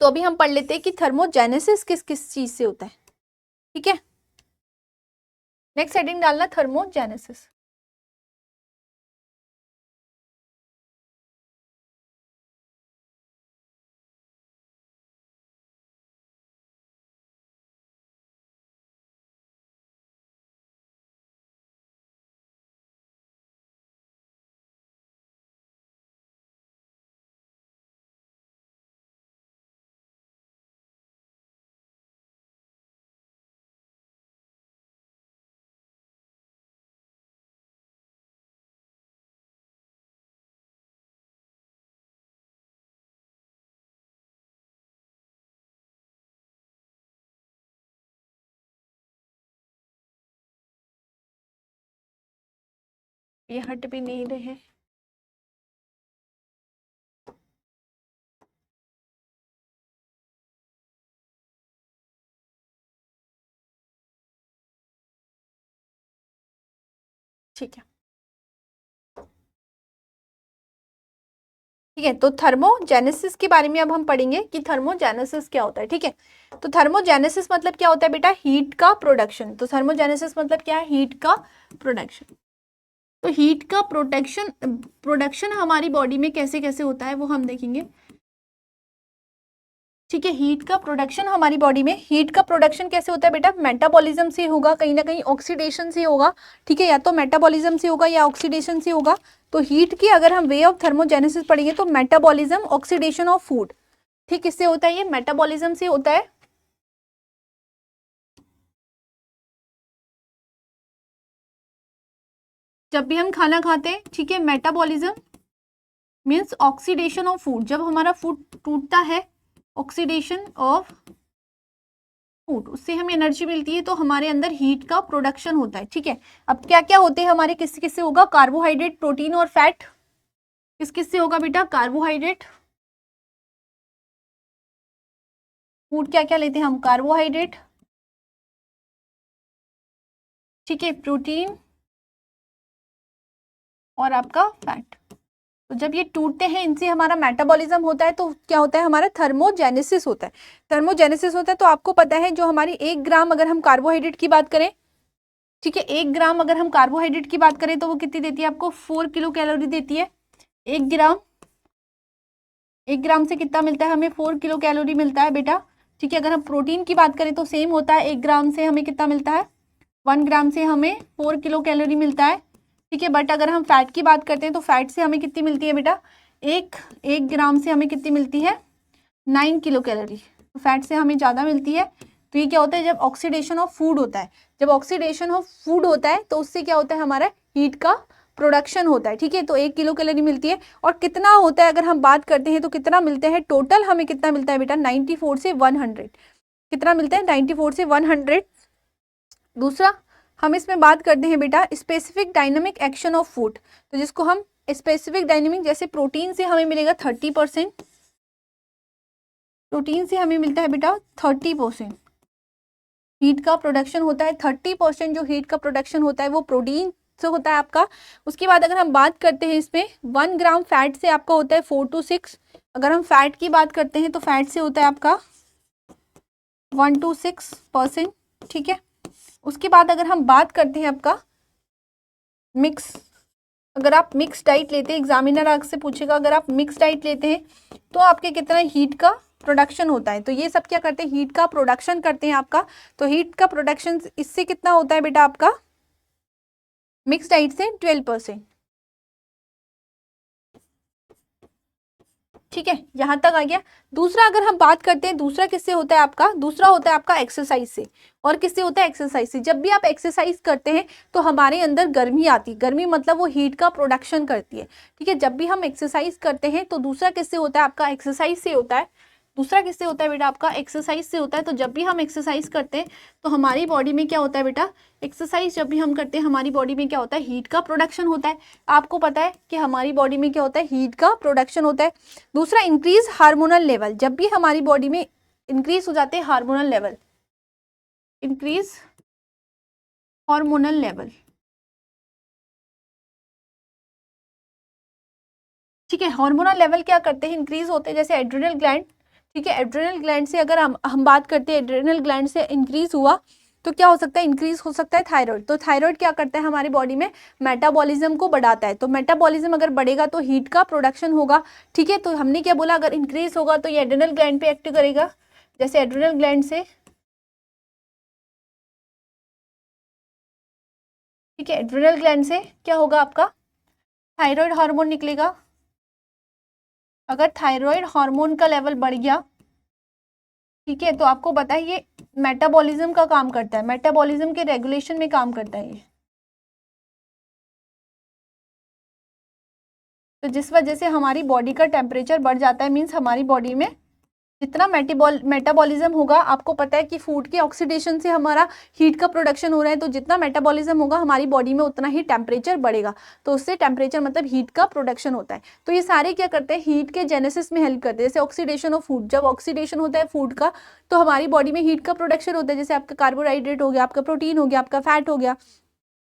तो अभी हम पढ़ लेते हैं कि थर्मोजेनेसिस किस किस चीज से होता है। ठीक है, नेक्स्ट हेडिंग डालना थर्मोजेनेसिस। ये हट भी नहीं रहे। ठीक है, ठीक है, तो थर्मोजेनेसिस के बारे में अब हम पढ़ेंगे कि थर्मोजेनेसिस क्या होता है। ठीक है, तो थर्मोजेनेसिस मतलब क्या होता है बेटा, हीट का प्रोडक्शन। तो थर्मोजेनेसिस मतलब क्या है, हीट का प्रोडक्शन। तो हीट का प्रोडक्शन प्रोडक्शन हमारी बॉडी में कैसे कैसे होता है वो हम देखेंगे। ठीक है, हीट का प्रोडक्शन हमारी बॉडी में, हीट का प्रोडक्शन कैसे होता है बेटा, मेटाबॉलिज्म से होगा, कहीं ना कहीं ऑक्सीडेशन से होगा। ठीक है, या तो मेटाबॉलिज्म से होगा या ऑक्सीडेशन से होगा। तो हीट की अगर हम वे ऑफ थर्मोजेनेसिस पढ़ेंगे तो मेटाबॉलिज्म, ऑक्सीडेशन ऑफ फूड। ठीक, किससे होता है, ये मेटाबॉलिज्म से होता है। जब भी हम खाना खाते हैं, ठीक है, metabolism means oxidation of food, जब हमारा फूड टूटता है, ऑक्सीडेशन ऑफ फूड, उससे हमें एनर्जी मिलती है, तो हमारे अंदर हीट का प्रोडक्शन होता है। ठीक है, अब क्या क्या होते हैं हमारे, किस किस से होगा, कार्बोहाइड्रेट, प्रोटीन और फैट। किस किस से होगा बेटा, कार्बोहाइड्रेट, फूड क्या क्या लेते हैं हम, कार्बोहाइड्रेट, ठीक है, प्रोटीन और आपका फैट। तो जब ये टूटते हैं, इनसे हमारा मेटाबॉलिज्म होता है, तो क्या होता है, हमारा थर्मोजेनेसिस होता है। थर्मोजेनेसिस होता है, तो आपको पता है जो हमारी 1 ग्राम अगर हम कार्बोहाइड्रेट की बात करें, ठीक है, 1 ग्राम अगर हम कार्बोहाइड्रेट की बात करें तो वो कितनी देती है आपको, 4 किलो कैलोरी देती है। 1 ग्राम, 1 ग्राम से कितना मिलता है हमें, 4 किलो कैलोरी मिलता है बेटा। ठीक है, अगर हम प्रोटीन की बात करें तो सेम होता है, 1 ग्राम से हमें कितना मिलता है, 1 ग्राम से हमें 4 किलो कैलोरी मिलता है। ठीक है, बट अगर हम फैट की बात करते हैं तो फैट से हमें कितनी मिलती है बेटा, एक एक ग्राम से हमें कितनी मिलती है, 9 किलो कैलोरी। तो फैट से हमें ज़्यादा मिलती है। तो ये क्या होता है, जब ऑक्सीडेशन ऑफ फूड होता है, जब ऑक्सीडेशन ऑफ फूड होता है तो उससे क्या होता है, हमारा हीट का प्रोडक्शन होता है। ठीक है, तो 1 किलो कैलोरी मिलती है। और कितना होता है अगर हम बात करते हैं तो कितना मिलता है टोटल, हमें कितना मिलता है बेटा, 94 से 100। कितना मिलता है, 94 से 100। दूसरा हम इसमें बात करते हैं बेटा specific dynamic action of food, तो जिसको हम स्पेसिफिक डायनामिक, जैसे प्रोटीन से हमें मिलेगा 30%, प्रोटीन से हमें मिलता है बेटा 30%। हीट का प्रोडक्शन होता है 30%, जो हीट का प्रोडक्शन होता है वो प्रोटीन से होता है आपका। उसके बाद अगर हम बात करते हैं इसमें 1 ग्राम फैट से आपका होता है 4 to 6। अगर हम फैट की बात करते हैं तो फैट से होता है आपका 1 to 6%। ठीक है, उसके बाद अगर हम बात करते हैं आपका मिक्स अगर आप मिक्स डाइट लेते हैं, एग्जामिनर आपसे पूछेगा अगर आप मिक्स डाइट लेते हैं तो आपके कितना हीट का प्रोडक्शन होता है। तो ये सब क्या करते हैं, हीट का प्रोडक्शन करते हैं आपका। तो हीट का प्रोडक्शन इससे कितना होता है बेटा आपका, मिक्स डाइट से 12%। ठीक है, यहां तक आ गया। दूसरा अगर हम बात करते हैं, दूसरा किससे होता है आपका, दूसरा होता है आपका एक्सरसाइज से। और किससे होता है, एक्सरसाइज से। जब भी आप एक्सरसाइज करते हैं तो हमारे अंदर गर्मी आती है, गर्मी मतलब वो हीट का प्रोडक्शन करती है। ठीक है, जब भी हम एक्सरसाइज करते हैं तो दूसरा किससे होता है आपका, एक्सरसाइज से होता है। दूसरा किससे होता है बेटा आपका, एक्सरसाइज से होता है। तो जब भी हम एक्सरसाइज करते हैं तो हमारी बॉडी में क्या होता है बेटा, एक्सरसाइज जब भी हम करते हैं हमारी बॉडी में क्या होता है, हीट का प्रोडक्शन होता है। आपको पता है कि हमारी बॉडी में क्या होता है, हीट का प्रोडक्शन होता है। दूसरा इंक्रीज हार्मोनल लेवल, जब भी हमारी बॉडी में इंक्रीज हो जाते हैं hormonal level, increase hormonal level. ठीक है, हार्मोनल लेवल क्या करते हैं, इंक्रीज होते हैं, जैसे एड्रिनल ग्लैंड। ठीक है, एड्रिनल ग्लैंड से अगर हम बात करते हैं, एड्रिनल ग्लैंड से इंक्रीज हुआ तो क्या हो सकता है, इंक्रीज हो सकता है थायराइड। तो थायराइड क्या करता है हमारी बॉडी में, मेटाबॉलिज्म को बढ़ाता है। तो मेटाबॉलिज्म अगर बढ़ेगा तो हीट का प्रोडक्शन होगा। ठीक है, तो हमने क्या बोला, अगर इंक्रीज होगा तो ये एड्रिनल ग्लैंड पे एक्ट करेगा। जैसे एड्रिनल ग्लैंड से, ठीक है, एड्रिनल ग्लैंड से क्या होगा आपका, थायराइड हार्मोन निकलेगा। अगर थायराइड हार्मोन का लेवल बढ़ गया, ठीक है, तो आपको पता है ये मेटाबॉलिज्म का काम करता है, मेटाबॉलिज्म के रेगुलेशन में काम करता है ये। तो जिस वजह से हमारी बॉडी का टेम्परेचर बढ़ जाता है, मीन्स हमारी बॉडी में जितना मेटाबॉलिज्म होगा, आपको पता है कि फूड के ऑक्सीडेशन से हमारा हीट का प्रोडक्शन हो रहा है। तो जितना मेटाबॉलिज्म होगा हमारी बॉडी में उतना ही टेम्परेचर बढ़ेगा। तो उससे टेम्परेचर मतलब हीट का प्रोडक्शन होता है। तो ये सारे क्या करते हैं, हीट के जेनेसिस में हेल्प करते हैं। जैसे ऑक्सीडेशन ऑफ फूड, जब ऑक्सीडेशन होता है फूड का तो हमारी बॉडी में हीट का प्रोडक्शन होता है। जैसे आपका कार्बोहाइड्रेट हो गया, आपका प्रोटीन हो गया, आपका फैट हो गया।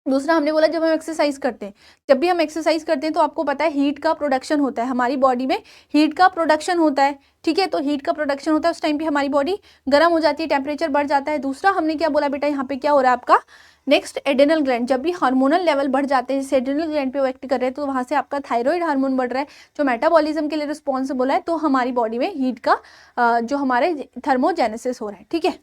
दूसरा हमने बोला जब हम एक्सरसाइज करते हैं, जब भी हम एक्सरसाइज करते हैं तो आपको पता है हीट का प्रोडक्शन होता है, हमारी बॉडी में हीट का प्रोडक्शन होता है। ठीक है, तो हीट का प्रोडक्शन होता है, उस टाइम पे हमारी बॉडी गर्म हो जाती है, टेम्परेचर बढ़ जाता है। दूसरा हमने क्या बोला बेटा, यहाँ पे क्या हो रहा है आपका, नेक्स्ट एड्रेनल ग्लैंड, जब भी हार्मोनल लेवल बढ़ जाते हैं, जैसे एड्रेनल ग्लैंड पे वो एक्ट कर रहे हैं तो वहाँ से आपका थायराइड हार्मोन बढ़ रहा है जो मेटाबॉलिज्म के लिए रिस्पॉन्सिबल है। तो हमारी बॉडी में हीट का जो हमारे थर्मोजेनेसिस हो रहा है। ठीक है,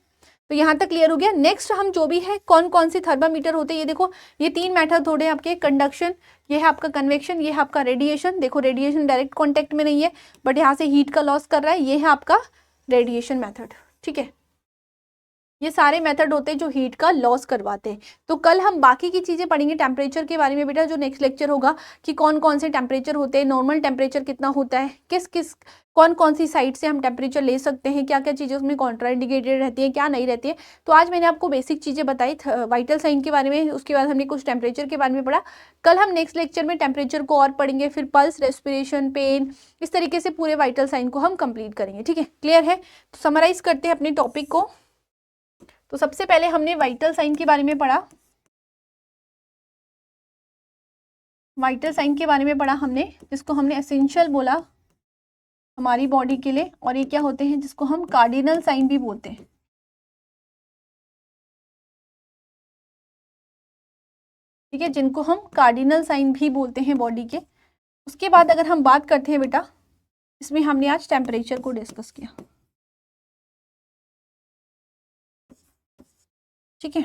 तो यहाँ तक क्लियर हो गया। नेक्स्ट हम जो भी है कौन कौन से थर्मामीटर होते हैं, ये देखो, ये तीन मेथड थोड़े आपके, कंडक्शन, ये है आपका कन्वेक्शन, ये है आपका रेडिएशन। देखो रेडिएशन डायरेक्ट कांटेक्ट में नहीं है बट यहाँ से हीट का लॉस कर रहा है, ये है आपका रेडिएशन मेथड। ठीक है, ये सारे मेथड होते हैं जो हीट का लॉस करवाते हैं। तो कल हम बाकी की चीज़ें पढ़ेंगे टेम्परेचर के बारे में बेटा, जो नेक्स्ट लेक्चर होगा कि कौन कौन से टेम्परेचर होते हैं, नॉर्मल टेम्परेचर कितना होता है, किस किस कौन कौन सी साइड से हम टेम्परेचर ले सकते हैं, क्या क्या चीज़ें उसमें कॉन्ट्राइंडिकेटेड रहती है, क्या नहीं रहती है। तो आज मैंने आपको बेसिक चीज़ें बताई वाइटल साइन के बारे में, उसके बाद हमने कुछ टेम्परेचर के बारे में पढ़ा। कल हम नेक्स्ट लेक्चर में टेम्परेचर को और पढ़ेंगे, फिर पल्स, रेस्पिरेशन, पेन, इस तरीके से पूरे वाइटल साइन को हम कंप्लीट करेंगे। ठीक है, क्लियर है। तो समराइज करते हैं अपने टॉपिक को। तो सबसे पहले हमने वाइटल साइन के बारे में पढ़ा, वाइटल साइन के बारे में पढ़ा हमने, जिसको हमने एसेंशियल बोला हमारी बॉडी के लिए। और ये क्या होते हैं, जिसको हम कार्डिनल साइन भी बोलते हैं। ठीक है, जिनको हम कार्डिनल साइन भी बोलते हैं बॉडी के। उसके बाद अगर हम बात करते हैं बेटा, इसमें हमने आज टेम्परेचर को डिस्कस किया। ठीक है,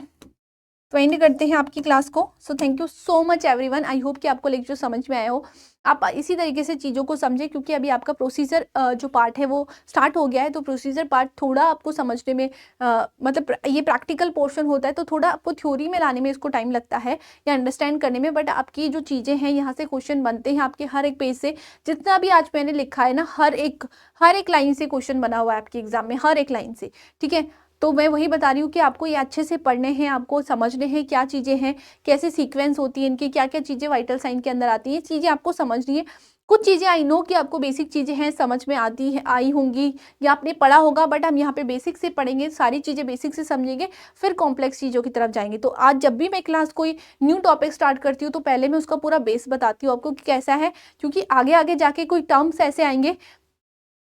तो एंड करते हैं आपकी क्लास को। So thank you so much everyone. I hope कि आपको लेक्चर समझ में आया हो, आप इसी तरीके से चीज़ों को समझें, क्योंकि अभी आपका प्रोसीजर जो पार्ट है वो स्टार्ट हो गया है। तो प्रोसीजर पार्ट थोड़ा आपको समझने में मतलब ये प्रैक्टिकल पोर्शन होता है, तो थोड़ा आपको थ्योरी में लाने में इसको टाइम लगता है या अंडरस्टैंड करने में। बट आपकी जो चीज़ें हैं, यहाँ से क्वेश्चन बनते हैं आपके हर एक पेज से। जितना भी आज मैंने लिखा है ना, हर एक लाइन से क्वेश्चन बना हुआ है आपके एग्जाम में, हर एक लाइन से। ठीक है, तो मैं वही बता रही हूँ कि आपको ये अच्छे से पढ़ने हैं, आपको समझने हैं क्या चीज़ें हैं, कैसे सीक्वेंस होती है इनकी, क्या क्या चीज़ें वाइटल साइन के अंदर आती हैं, चीज़ें आपको समझनी है। कुछ चीज़ें आई नो कि आपको बेसिक चीज़ें हैं, समझ में आती है, आई होंगी या आपने पढ़ा होगा, बट हम यहाँ पे बेसिक से पढ़ेंगे, सारी चीज़ें बेसिक से समझेंगे, फिर कॉम्प्लेक्स चीज़ों की तरफ जाएंगे। तो आज जब भी मैं क्लास कोई न्यू टॉपिक स्टार्ट करती हूँ तो पहले मैं उसका पूरा बेस बताती हूँ आपको कि कैसा है, क्योंकि आगे आगे जाके कोई टर्म्स ऐसे आएंगे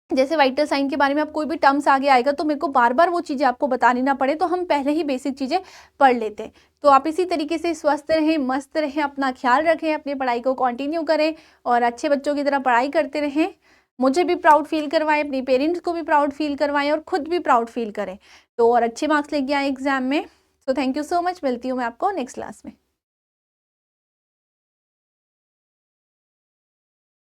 जैसे वाइटल साइन के बारे में आप कोई भी टर्म्स आगे आएगा तो मेरे को बार बार वो चीज़ें आपको बतानी ना पड़े, तो हम पहले ही बेसिक चीज़ें पढ़ लेते हैं। तो आप इसी तरीके से स्वस्थ रहें, मस्त रहें, अपना ख्याल रखें, अपनी पढ़ाई को कंटिन्यू करें और अच्छे बच्चों की तरह पढ़ाई करते रहें। मुझे भी प्राउड फील करवाएं, अपनी पेरेंट्स को भी प्राउड फील करवाएं और खुद भी प्राउड फील करें, तो और अच्छे मार्क्स लेके आए एग्जाम में। So thank you so much, मिलती हूँ मैं आपको नेक्स्ट क्लास में।